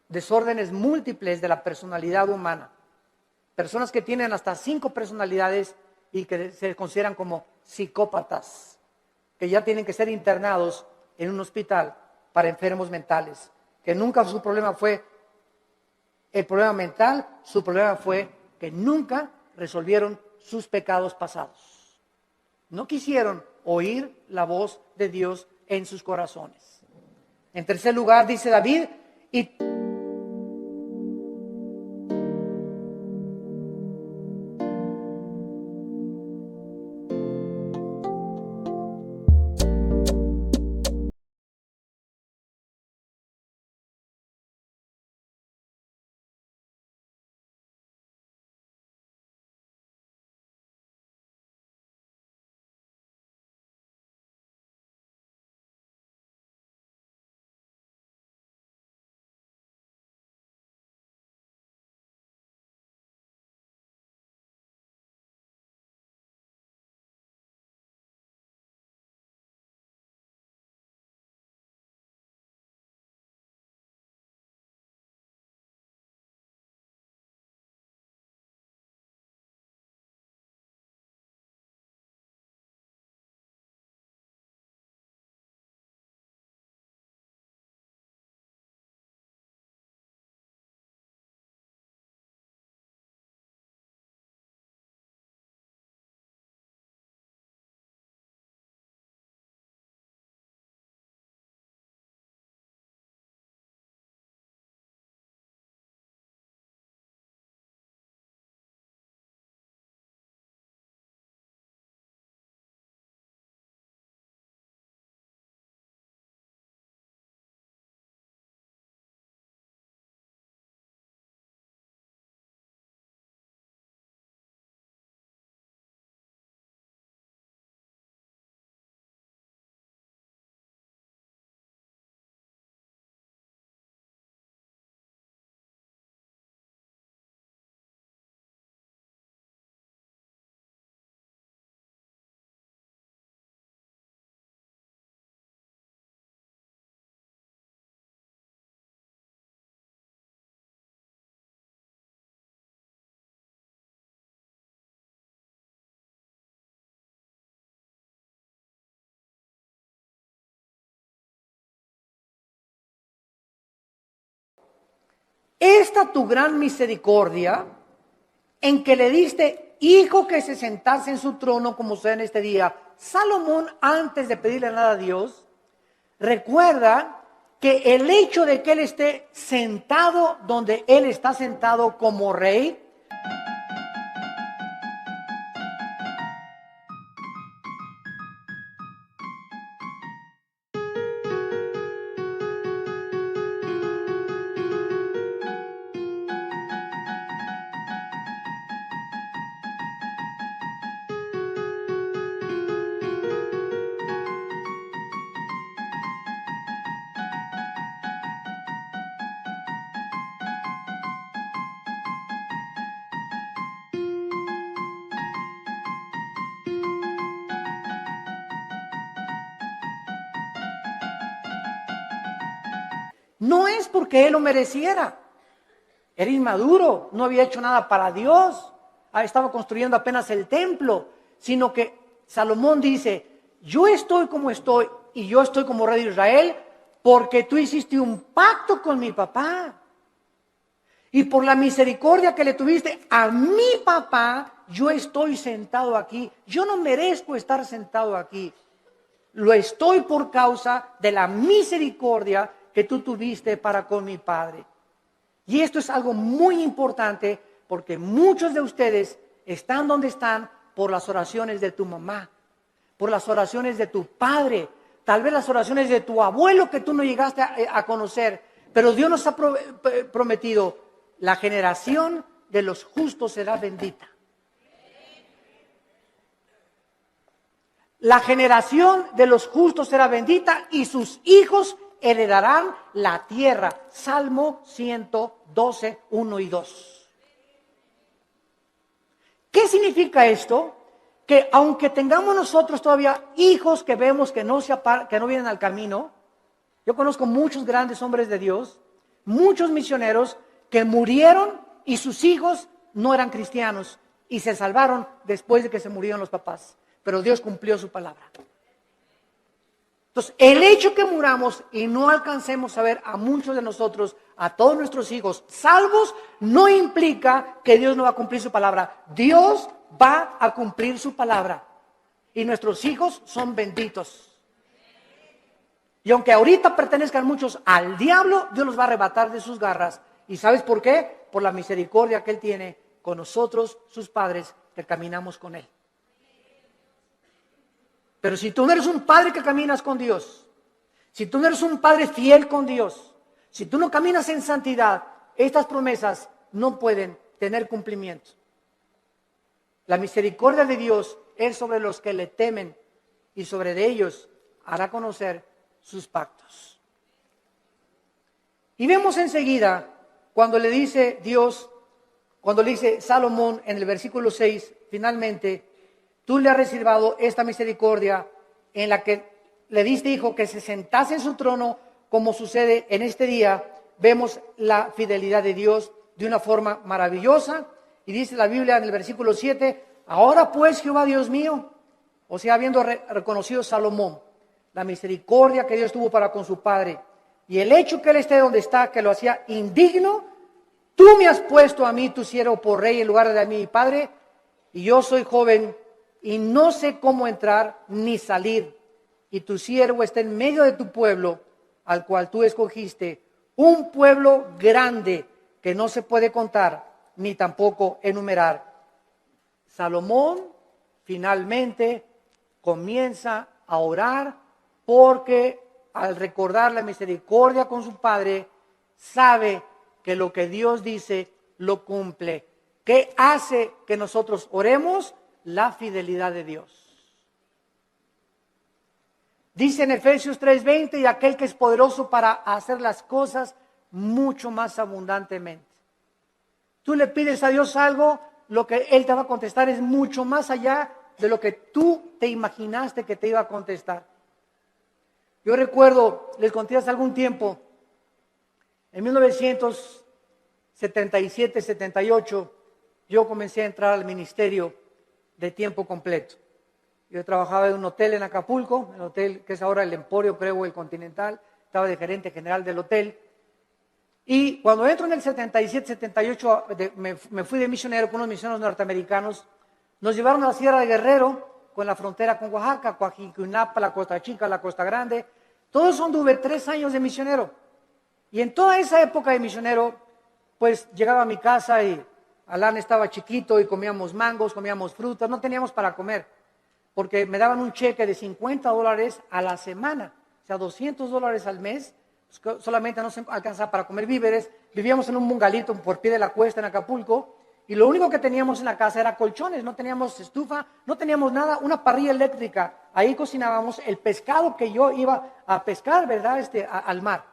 desórdenes múltiples de la personalidad humana. Personas que tienen hasta 5 personalidades y que se consideran como psicópatas, que ya tienen que ser internados en un hospital para enfermos mentales, que nunca su problema fue el problema mental, su problema fue que nunca resolvieron sus pecados pasados. No quisieron oír la voz de Dios en sus corazones. En tercer lugar, dice David, y esta tu gran misericordia, en que le diste hijo que se sentase en su trono como usted en este día. Salomón, antes de pedirle nada a Dios, recuerda que el hecho de que él esté sentado donde él está sentado como rey, no es porque él lo mereciera. Era inmaduro, no había hecho nada para Dios, estaba construyendo apenas el templo, sino que Salomón dice, yo estoy como estoy y yo estoy como rey de Israel porque tú hiciste un pacto con mi papá. Y por la misericordia que le tuviste a mi papá, yo estoy sentado aquí. Yo no merezco estar sentado aquí. Lo estoy por causa de la misericordia que tú tuviste para con mi padre. Y esto es algo muy importante porque muchos de ustedes están donde están por las oraciones de tu mamá, por las oraciones de tu padre, tal vez las oraciones de tu abuelo que tú no llegaste a conocer. Pero Dios nos ha prometido, la generación de los justos será bendita. La generación de los justos será bendita y sus hijos heredarán la tierra. Salmo 112, 1 y 2. ¿Qué significa esto? Que aunque tengamos nosotros todavía hijos que vemos que no vienen al camino, yo conozco muchos grandes hombres de Dios, muchos misioneros que murieron y sus hijos no eran cristianos y se salvaron después de que se murieron los papás. Pero Dios cumplió su palabra. Entonces, el hecho que muramos y no alcancemos a ver a muchos de nosotros, a todos nuestros hijos salvos, no implica que Dios no va a cumplir su palabra. Dios va a cumplir su palabra. Y nuestros hijos son benditos. Y aunque ahorita pertenezcan muchos al diablo, Dios los va a arrebatar de sus garras. ¿Y sabes por qué? Por la misericordia que Él tiene con nosotros, sus padres, que caminamos con Él. Pero si tú no eres un padre que caminas con Dios, si tú no eres un padre fiel con Dios, si tú no caminas en santidad, estas promesas no pueden tener cumplimiento. La misericordia de Dios es sobre los que le temen y sobre de ellos hará conocer sus pactos. Y vemos enseguida cuando le dice Dios, cuando le dice Salomón en el versículo 6, finalmente, tú le has reservado esta misericordia en la que le diste, hijo, que se sentase en su trono, como sucede en este día. Vemos la fidelidad de Dios de una forma maravillosa. Y dice la Biblia en el versículo 7, ahora pues, Jehová Dios mío, o sea, habiendo reconocido Salomón la misericordia que Dios tuvo para con su padre, y el hecho que él esté donde está, que lo hacía indigno, tú me has puesto a mí, tu siervo, por rey en lugar de a mi padre, y yo soy joven, y no sé cómo entrar ni salir, y tu siervo está en medio de tu pueblo, al cual tú escogiste, un pueblo grande que no se puede contar, ni tampoco enumerar. Salomón finalmente comienza a orar porque al recordar la misericordia con su padre, sabe que lo que Dios dice lo cumple. ¿Qué hace que nosotros oremos? La fidelidad de Dios. Dice en Efesios 3:20, y aquel que es poderoso para hacer las cosas mucho más abundantemente. Tú le pides a Dios algo, lo que Él te va a contestar es mucho más allá de lo que tú te imaginaste que te iba a contestar. Yo recuerdo, les conté hace algún tiempo, en 1977-78, yo comencé a entrar al ministerio de tiempo completo. Yo trabajaba en un hotel en Acapulco, el hotel que es ahora el Emporio, creo, el Continental, estaba de gerente general del hotel. Y cuando entro en el 77-78, me fui de misionero con unos misioneros norteamericanos. Nos llevaron a la Sierra de Guerrero, con la frontera con Oaxaca, Coajimalpa, la Costa Chica, la Costa Grande. Todo eso anduve 3 años de misionero. Y en toda esa época de misionero, pues llegaba a mi casa y Alan estaba chiquito y comíamos mangos, comíamos frutas, no teníamos para comer, porque me daban un cheque de $50 a la semana, o sea, $200 al mes. Solamente no se alcanzaba para comer víveres. Vivíamos en un bungalito por pie de la cuesta en Acapulco y lo único que teníamos en la casa era colchones, no teníamos estufa, no teníamos nada, una parrilla eléctrica. Ahí cocinábamos el pescado que yo iba a pescar, ¿verdad? Al mar.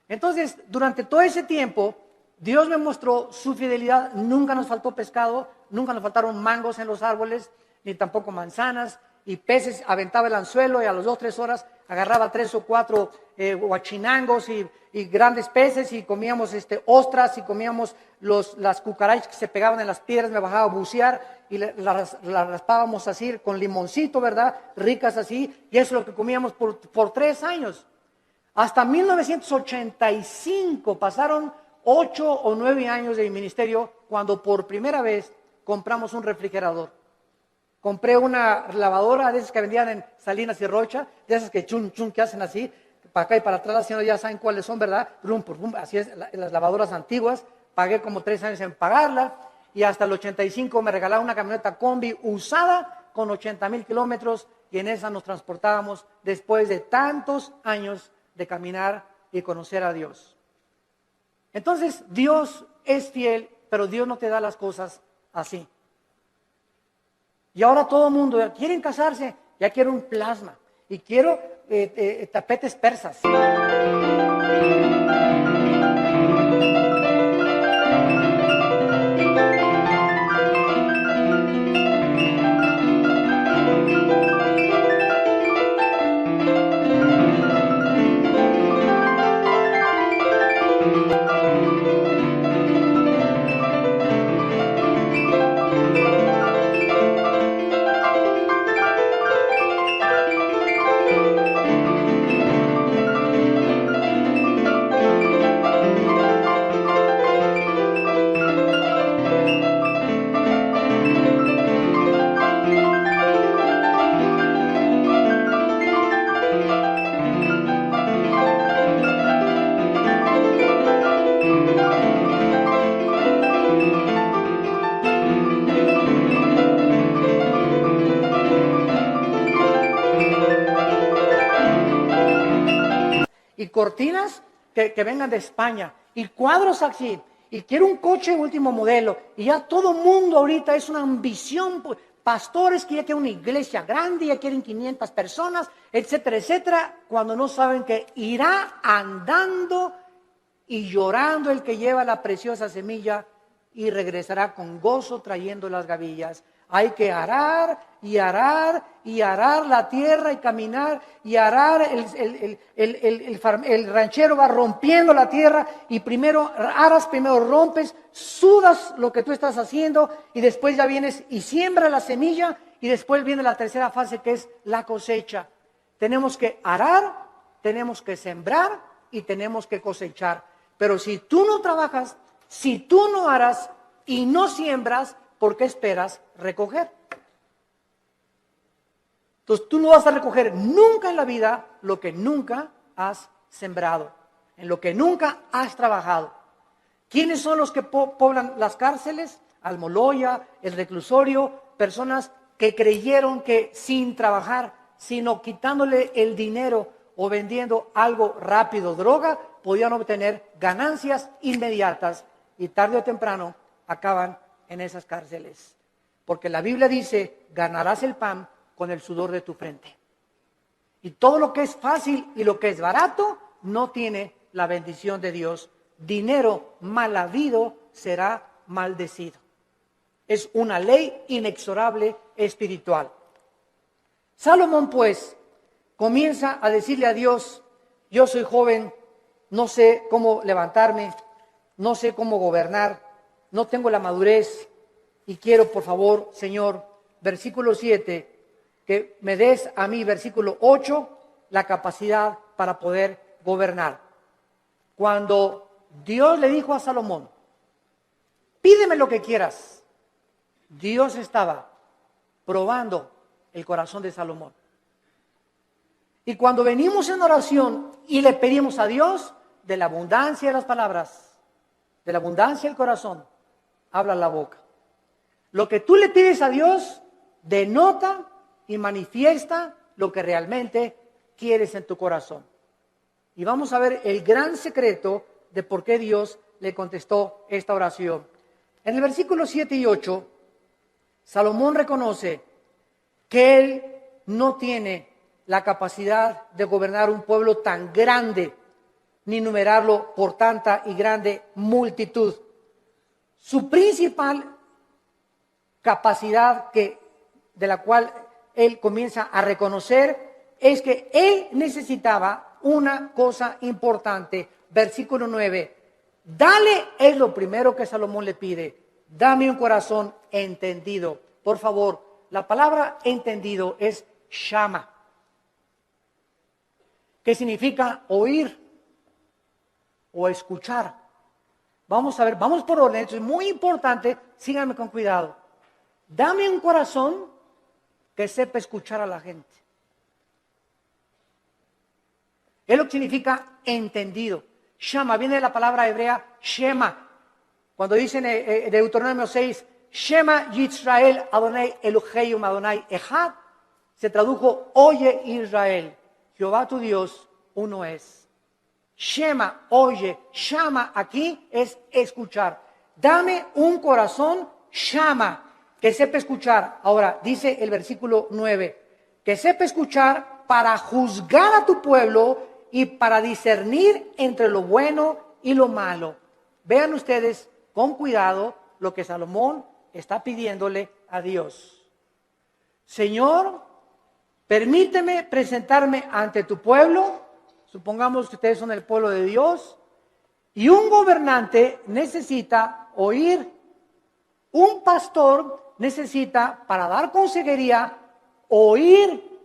Entonces, durante todo ese tiempo, Dios me mostró su fidelidad. Nunca nos faltó pescado, nunca nos faltaron mangos en los árboles, ni tampoco manzanas. Y peces, aventaba el anzuelo y a las 2-3 horas agarraba 3 o 4 huachinangos y grandes peces y comíamos ostras y comíamos las cucarachas que se pegaban en las piedras. Me bajaba a bucear y las raspábamos así con limoncito, ¿verdad? Ricas así, y eso es lo que comíamos por 3 años. Hasta 1985 pasaron 8 o 9 años de mi ministerio cuando por primera vez compramos un refrigerador. Compré una lavadora de esas que vendían en Salinas y Rocha, de esas que chun, chun, que hacen así, para acá y para atrás, las señoras ya saben cuáles son, ¿verdad? Rum, rum, así es, las lavadoras antiguas. Pagué como 3 años en pagarla y hasta el 85 me regalaron una camioneta combi usada con 80,000 kilómetros y en esa nos transportábamos después de tantos años de caminar y conocer a Dios. Entonces, Dios es fiel, pero Dios no te da las cosas así. Y ahora todo el mundo, quieren casarse, ya quiero un plasma y quiero tapetes persas. cortinas que vengan de España, y cuadros así, y quiero un coche último modelo, y ya todo mundo ahorita es una ambición, pastores que ya quieren una iglesia grande, ya quieren 500 personas, etcétera, etcétera, cuando no saben que irá andando y llorando el que lleva la preciosa semilla y regresará con gozo trayendo las gavillas. Hay que arar y arar y arar la tierra y caminar y arar. El ranchero va rompiendo la tierra y primero aras, primero rompes, sudas lo que tú estás haciendo y después ya vienes y siembras la semilla y después viene la tercera fase que es la cosecha. Tenemos que arar, tenemos que sembrar y tenemos que cosechar. Pero si tú no trabajas, si tú no aras y no siembras, ¿por qué esperas recoger? Entonces tú no vas a recoger nunca en la vida lo que nunca has sembrado, en lo que nunca has trabajado. ¿Quiénes son los que poblan las cárceles? Almoloya, el reclusorio, personas que creyeron que sin trabajar, sino quitándole el dinero o vendiendo algo rápido, droga, podían obtener ganancias inmediatas y tarde o temprano acaban en esas cárceles. Porque la Biblia dice, ganarás el pan con el sudor de tu frente. Y todo lo que es fácil y lo que es barato no tiene la bendición de Dios. Dinero mal habido será maldecido. Es una ley inexorable espiritual. Salomón, pues, comienza a decirle a Dios, yo soy joven, no sé cómo levantarme, no sé cómo gobernar, no tengo la madurez y quiero, por favor, Señor, versículo 7, que me des a mí, versículo 8, la capacidad para poder gobernar. Cuando Dios le dijo a Salomón, pídeme lo que quieras, Dios estaba probando el corazón de Salomón. Y cuando venimos en oración y le pedimos a Dios, de la abundancia de las palabras, de la abundancia del corazón, habla la boca. Lo que tú le pides a Dios denota y manifiesta lo que realmente quieres en tu corazón. Y vamos a ver el gran secreto de por qué Dios le contestó esta oración. En el versículo 7 y 8, Salomón reconoce que él no tiene la capacidad de gobernar un pueblo tan grande, ni numerarlo por tanta y grande multitud. Su principal capacidad de la cual él comienza a reconocer es que él necesitaba una cosa importante. Versículo 9, dale, es lo primero que Salomón le pide, dame un corazón entendido. Por favor, la palabra entendido es shama, que significa oír o escuchar. Vamos a ver, vamos por orden, esto es muy importante, síganme con cuidado. Dame un corazón que sepa escuchar a la gente. Es lo que significa entendido. Shama, viene de la palabra hebrea Shema. Cuando dicen Deuteronomio 6, Shema Yisrael Adonai Elohim Adonai Echad, se tradujo, oye Israel, Jehová tu Dios, uno es. Shema, oye, Shama aquí es escuchar. Dame un corazón Shama, que sepa escuchar. Ahora, dice el versículo 9, que sepa escuchar para juzgar a tu pueblo y para discernir entre lo bueno y lo malo. Vean ustedes con cuidado lo que Salomón está pidiéndole a Dios. Señor, permíteme presentarme ante tu pueblo. Supongamos que ustedes son el pueblo de Dios. Y un gobernante necesita oír. Un pastor necesita, para dar consejería, oír.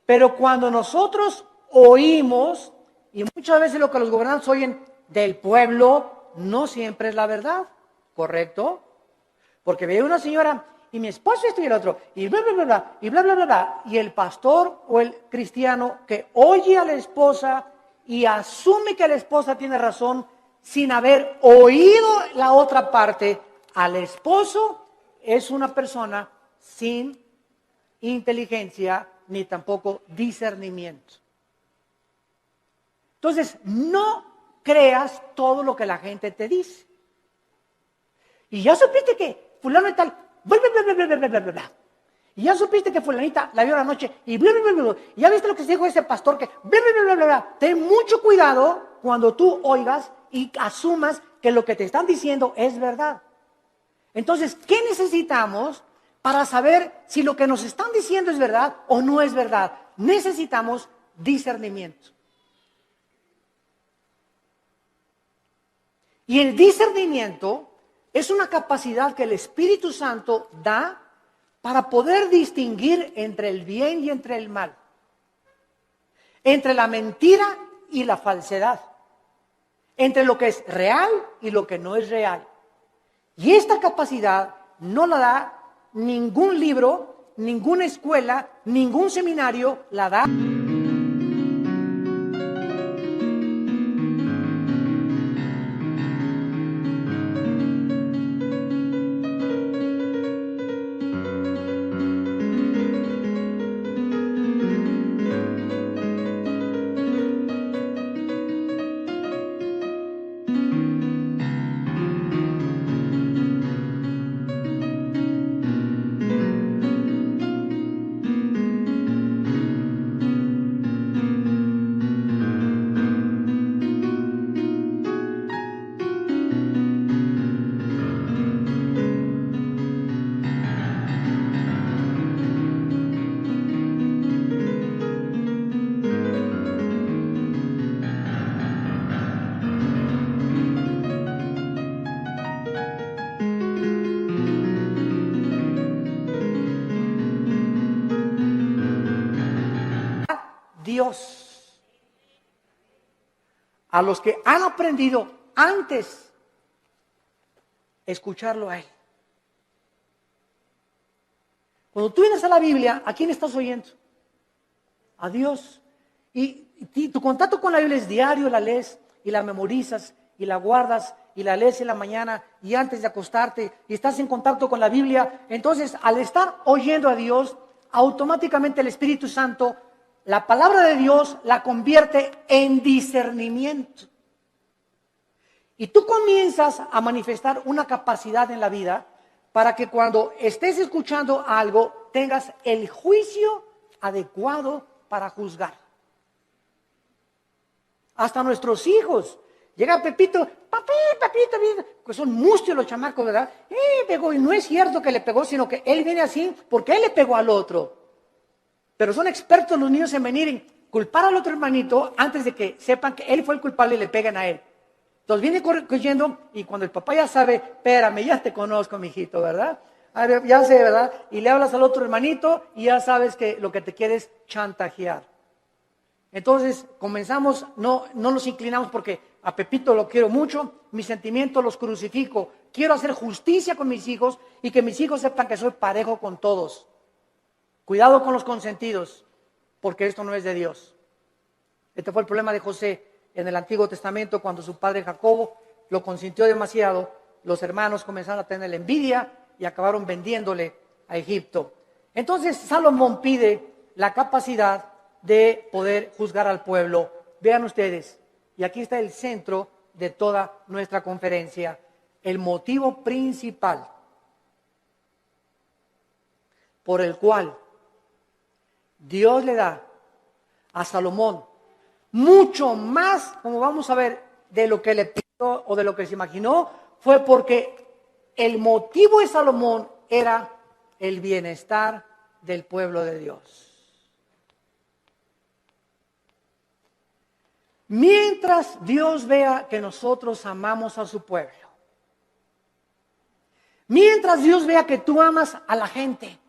Pero cuando nosotros oímos, y muchas veces lo que los gobernantes oyen del pueblo, no siempre es la verdad, ¿correcto? Porque ve una señora, y mi esposo esto y el otro, y bla, bla, bla, bla, y bla, bla, bla, bla. Y el pastor o el cristiano que oye a la esposa y asume que la esposa tiene razón, sin haber oído la otra parte, al esposo es una persona sin inteligencia ni tampoco discernimiento. Entonces, no creas todo lo que la gente te dice. Y ya supiste que fulano y tal, bla, bla, bla, bla, bla, bla, bla, bla, bla. Y ya supiste que fulanita la vio la noche y bla, bla, bla, bla, bla. Y ya viste lo que se dijo ese pastor que bla, bla, bla, bla, bla. Ten mucho cuidado cuando tú oigas y asumas que lo que te están diciendo es verdad. Entonces, ¿qué necesitamos para saber si lo que nos están diciendo es verdad o no es verdad? Necesitamos discernimiento. Y el discernimiento es una capacidad que el Espíritu Santo da para poder distinguir entre el bien y entre el mal, entre la mentira y la falsedad, entre lo que es real y lo que no es real. Y esta capacidad no la da ningún libro, ninguna escuela, ningún seminario la da. Dios, a los que han aprendido antes escucharlo a Él. Cuando tú vienes a la Biblia, ¿a quién estás oyendo? A Dios. Y tu contacto con la Biblia es diario, la lees y la memorizas y la guardas y la lees en la mañana y antes de acostarte y estás en contacto con la Biblia. Entonces, al estar oyendo a Dios, automáticamente el Espíritu Santo, la palabra de Dios la convierte en discernimiento. Y tú comienzas a manifestar una capacidad en la vida para que cuando estés escuchando algo tengas el juicio adecuado para juzgar. Hasta nuestros hijos. Llega Pepito, papito, pues son mustios los chamacos, ¿verdad? Pegó, y no es cierto que le pegó, sino que él viene así porque él le pegó al otro. Pero son expertos los niños en venir en culpar al otro hermanito antes de que sepan que él fue el culpable y le pegan a él. Entonces viene corriendo y cuando el papá ya sabe, espérame, ya te conozco, mijito, ¿verdad? A ver, ya sé, ¿verdad? Y le hablas al otro hermanito y ya sabes que lo que te quiere es chantajear. Entonces comenzamos, no nos inclinamos porque a Pepito lo quiero mucho, mis sentimientos los crucifico, quiero hacer justicia con mis hijos y que mis hijos sepan que soy parejo con todos. Cuidado con los consentidos, porque esto no es de Dios. Este fue el problema de José en el Antiguo Testamento, cuando su padre Jacobo lo consintió demasiado, los hermanos comenzaron a tener envidia y acabaron vendiéndole a Egipto. Entonces Salomón pide la capacidad de poder juzgar al pueblo. Vean ustedes, y aquí está el centro de toda nuestra conferencia, el motivo principal por el cual Dios le da a Salomón mucho más, como vamos a ver, de lo que le pidió o de lo que se imaginó, fue porque el motivo de Salomón era el bienestar del pueblo de Dios. Mientras Dios vea que nosotros amamos a su pueblo, mientras Dios vea que tú amas a la gente,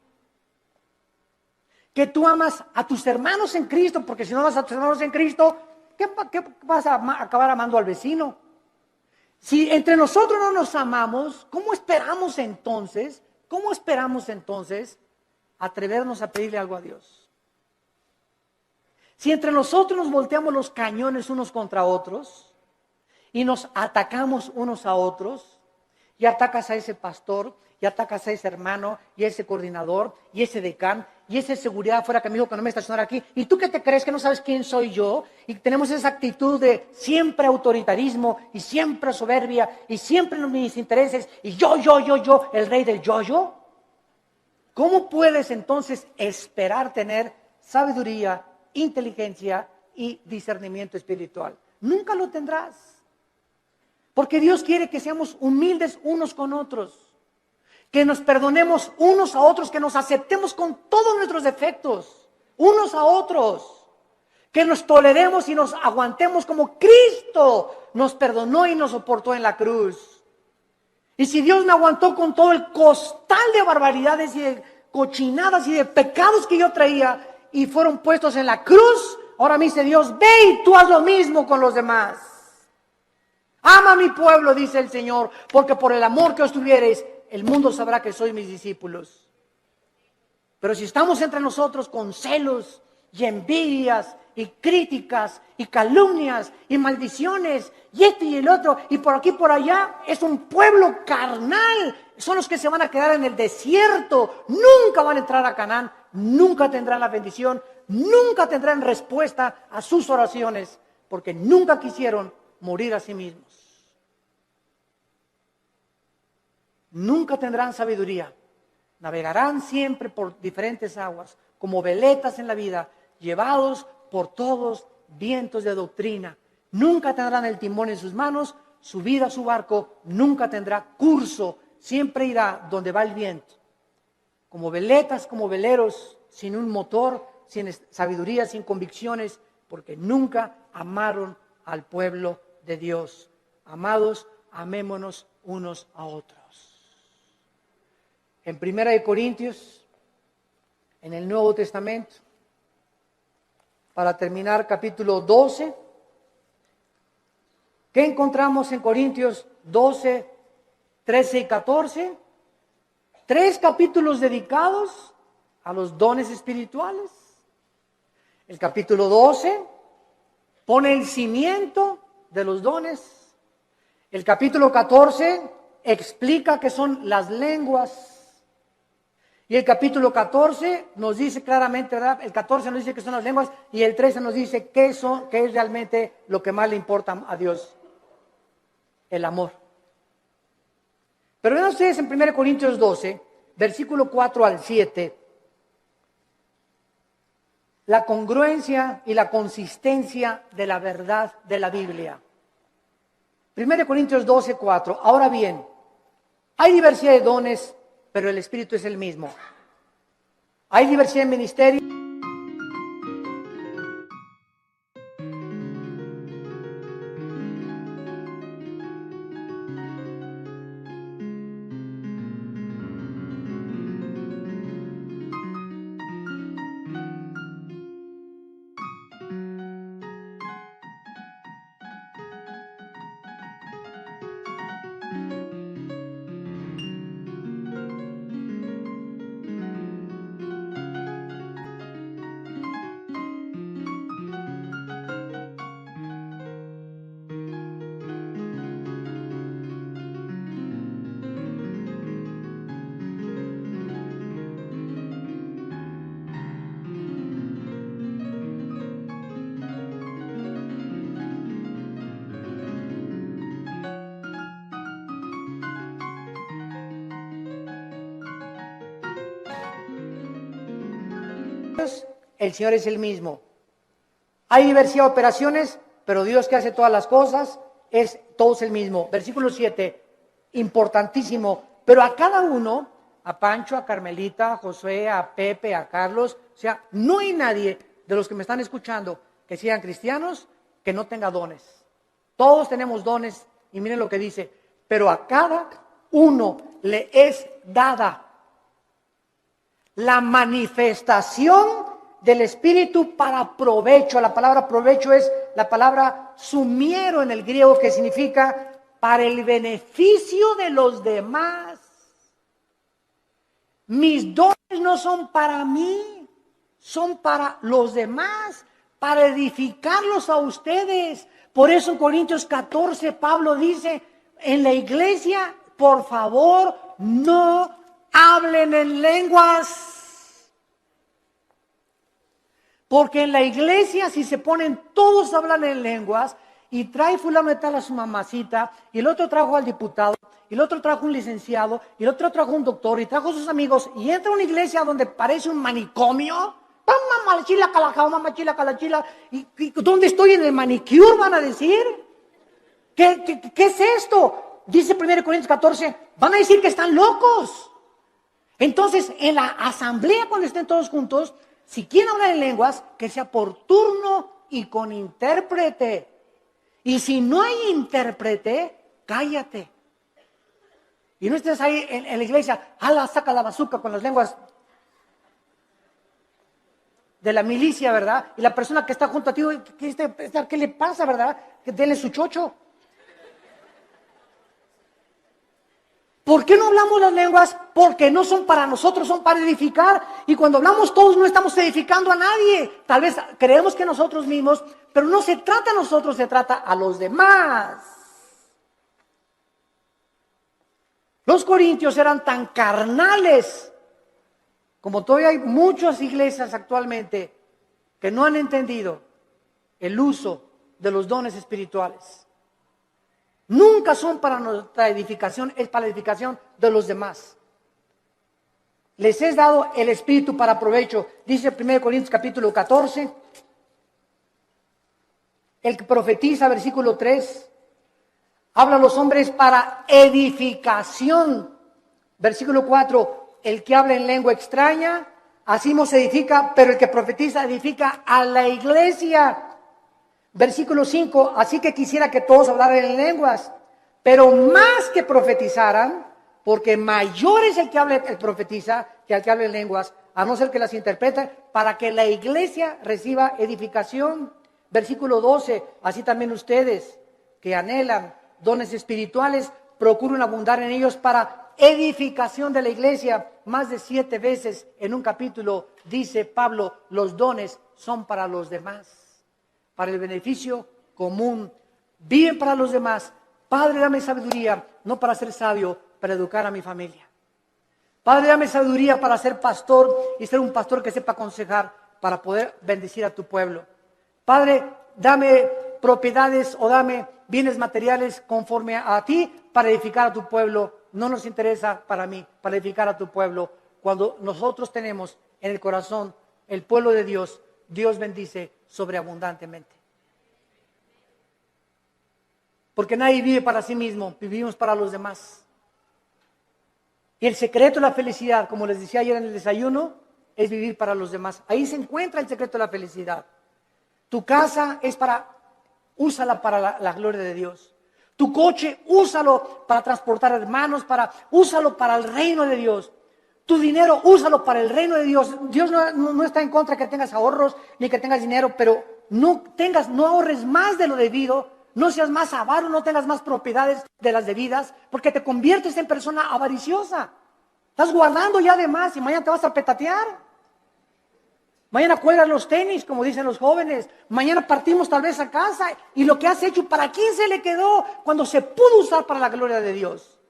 que tú amas a tus hermanos en Cristo, porque si no amas a tus hermanos en Cristo, ¿qué vas a acabar amando al vecino? Si entre nosotros no nos amamos, ¿cómo esperamos entonces atrevernos a pedirle algo a Dios? Si entre nosotros nos volteamos los cañones unos contra otros y nos atacamos unos a otros, y atacas a ese pastor, y atacas a ese hermano, y a ese coordinador, y ese decán, y ese seguridad afuera que me dijo que no me estacionara aquí. ¿Y tú qué te crees, que no sabes quién soy yo? Y tenemos esa actitud de siempre autoritarismo, y siempre soberbia, y siempre mis intereses, y yo, el rey del yo. ¿Cómo puedes entonces esperar tener sabiduría, inteligencia y discernimiento espiritual? Nunca lo tendrás. Porque Dios quiere que seamos humildes unos con otros, que nos perdonemos unos a otros, que nos aceptemos con todos nuestros defectos, unos a otros, que nos toleremos y nos aguantemos como Cristo nos perdonó y nos soportó en la cruz. Y si Dios me aguantó con todo el costal de barbaridades y de cochinadas y de pecados que yo traía y fueron puestos en la cruz, ahora me dice Dios, ve y tú haz lo mismo con los demás. Ama a mi pueblo, dice el Señor, porque por el amor que os tuviereis, el mundo sabrá que sois mis discípulos. Pero si estamos entre nosotros con celos y envidias y críticas y calumnias y maldiciones y esto y el otro y por aquí y por allá, es un pueblo carnal. Son los que se van a quedar en el desierto, nunca van a entrar a Canaán, nunca tendrán la bendición, nunca tendrán respuesta a sus oraciones, porque nunca quisieron morir a sí mismos. Nunca tendrán sabiduría. Navegarán siempre por diferentes aguas, como veletas en la vida, llevados por todos vientos de doctrina. Nunca tendrán el timón en sus manos, su vida, su barco, nunca tendrá curso, siempre irá donde va el viento. Como veletas, como veleros, sin un motor, sin sabiduría, sin convicciones, porque nunca amaron al pueblo de Dios. Amados, amémonos unos a otros. En 1 Corintios, en el Nuevo Testamento, para terminar, capítulo 12, ¿qué encontramos en Corintios 12, 13 y 14? 3 capítulos dedicados a los dones espirituales. El capítulo 12 pone el cimiento de los dones. El capítulo 14 explica qué son las lenguas. Y el capítulo 14 nos dice claramente, ¿verdad? El 14 nos dice que son las lenguas y el 13 nos dice qué es realmente lo que más le importa a Dios. El amor. Pero vean ustedes en 1 Corintios 12, versículo 4 al 7, la congruencia y la consistencia de la verdad de la Biblia. 1 Corintios 12, 4. Ahora bien, hay diversidad de dones, pero el Espíritu es el mismo. Hay diversidad de ministerios. El Señor es el mismo. Hay diversidad de operaciones, pero Dios que hace todas las cosas es todos el mismo. Versículo 7, importantísimo. Pero a cada uno, a Pancho, a Carmelita, a Josué, a Pepe, a Carlos, o sea, no hay nadie de los que me están escuchando que sean cristianos que no tenga dones. Todos tenemos dones y miren lo que dice, pero a cada uno le es dada la manifestación del Espíritu para provecho. La palabra provecho es la palabra sumiero en el griego, que significa para el beneficio de los demás. Mis dones no son para mí, son para los demás, para edificarlos a ustedes. Por eso en Corintios 14 Pablo dice, en la iglesia, por favor, no hablen en lenguas. Porque en la iglesia, si se ponen todos a hablar en lenguas, y trae fulano de tal a su mamacita, y el otro trajo al diputado, y el otro trajo un licenciado, y el otro trajo un doctor, y trajo a sus amigos, y entra a una iglesia donde parece un manicomio. ¿Y dónde estoy en el manicure? Van a decir. ¿Qué es esto? Dice 1 Corintios 14, van a decir que están locos. Entonces, en la asamblea, cuando estén todos juntos, si quieren hablar en lenguas, que sea por turno y con intérprete. Y si no hay intérprete, cállate. Y no estés ahí en la iglesia, saca la bazuca con las lenguas de la milicia, ¿verdad? Y la persona que está junto a ti, ¿qué le pasa, verdad? Que denle su chocho. ¿Por qué no hablamos las lenguas? Porque no son para nosotros, son para edificar. Y cuando hablamos todos no estamos edificando a nadie. Tal vez creemos que nosotros mismos, pero no se trata a nosotros, se trata a los demás. Los corintios eran tan carnales, como todavía hay muchas iglesias actualmente que no han entendido el uso de los dones espirituales. Nunca son para nuestra edificación, es para la edificación de los demás. Les es dado el Espíritu para provecho. Dice 1 Corintios capítulo 14. El que profetiza, versículo 3, habla a los hombres para edificación. Versículo 4, el que habla en lengua extraña, así no se edifica, pero el que profetiza edifica a la iglesia. Versículo 5, así que quisiera que todos hablaran en lenguas, pero más que profetizaran, porque mayor es el que habla, el profetiza, que el que habla en lenguas, a no ser que las interprete, para que la iglesia reciba edificación. Versículo 12, así también ustedes que anhelan dones espirituales, procuren abundar en ellos para edificación de la iglesia. Más de 7 veces en un capítulo dice Pablo, los dones son para los demás, para el beneficio común. Viven para los demás. Padre, dame sabiduría, no para ser sabio, para educar a mi familia. Padre, dame sabiduría para ser pastor y ser un pastor que sepa aconsejar para poder bendecir a tu pueblo. Padre, dame propiedades o dame bienes materiales conforme a ti para edificar a tu pueblo. No nos interesa para mí, para edificar a tu pueblo. Cuando nosotros tenemos en el corazón el pueblo de Dios, Dios bendice sobreabundantemente. Porque nadie vive para sí mismo, vivimos para los demás. Y el secreto de la felicidad, como les decía ayer en el desayuno, es vivir para los demás. Ahí se encuentra el secreto de la felicidad. Tu casa es úsala para la gloria de Dios. Tu coche, úsalo para transportar hermanos, úsalo para el reino de Dios. Tu dinero, úsalo para el reino de Dios. Dios no está en contra que tengas ahorros, ni que tengas dinero, pero no ahorres más de lo debido, no seas más avaro, no tengas más propiedades de las debidas, porque te conviertes en persona avariciosa. Estás guardando ya de más y mañana te vas a petatear. Mañana cuelgas los tenis, como dicen los jóvenes. Mañana partimos tal vez a casa. Y lo que has hecho, ¿para quién se le quedó? Cuando se pudo usar para la gloria de Dios.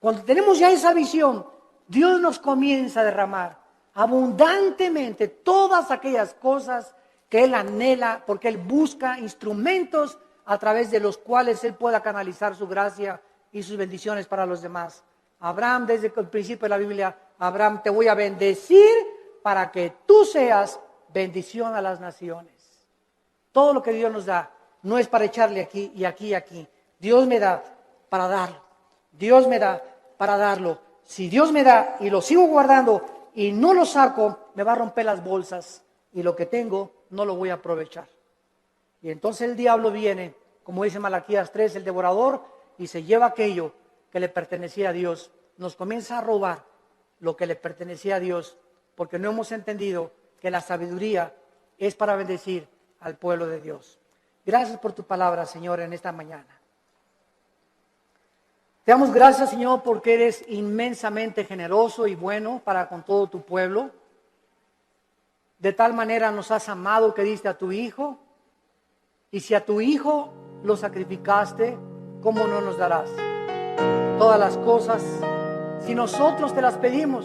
Cuando tenemos ya esa visión, Dios nos comienza a derramar abundantemente todas aquellas cosas que Él anhela, porque Él busca instrumentos a través de los cuales Él pueda canalizar su gracia y sus bendiciones para los demás. Abraham, desde el principio de la Biblia, Abraham, te voy a bendecir para que tú seas bendición a las naciones. Todo lo que Dios nos da no es para echarle aquí y aquí y aquí. Dios me da para darlo. Dios me da para darlo. Si Dios me da y lo sigo guardando y no lo saco, me va a romper las bolsas y lo que tengo no lo voy a aprovechar. Y entonces el diablo viene, como dice Malaquías 3, el devorador, y se lleva aquello que le pertenecía a Dios. Nos comienza a robar lo que le pertenecía a Dios, porque no hemos entendido que la sabiduría es para bendecir al pueblo de Dios. Gracias por tu palabra, Señor, en esta mañana. Te damos gracias, Señor, porque eres inmensamente generoso y bueno para con todo tu pueblo. De tal manera nos has amado que diste a tu Hijo. Y si a tu Hijo lo sacrificaste, ¿cómo no nos darás todas las cosas, si nosotros te las pedimos,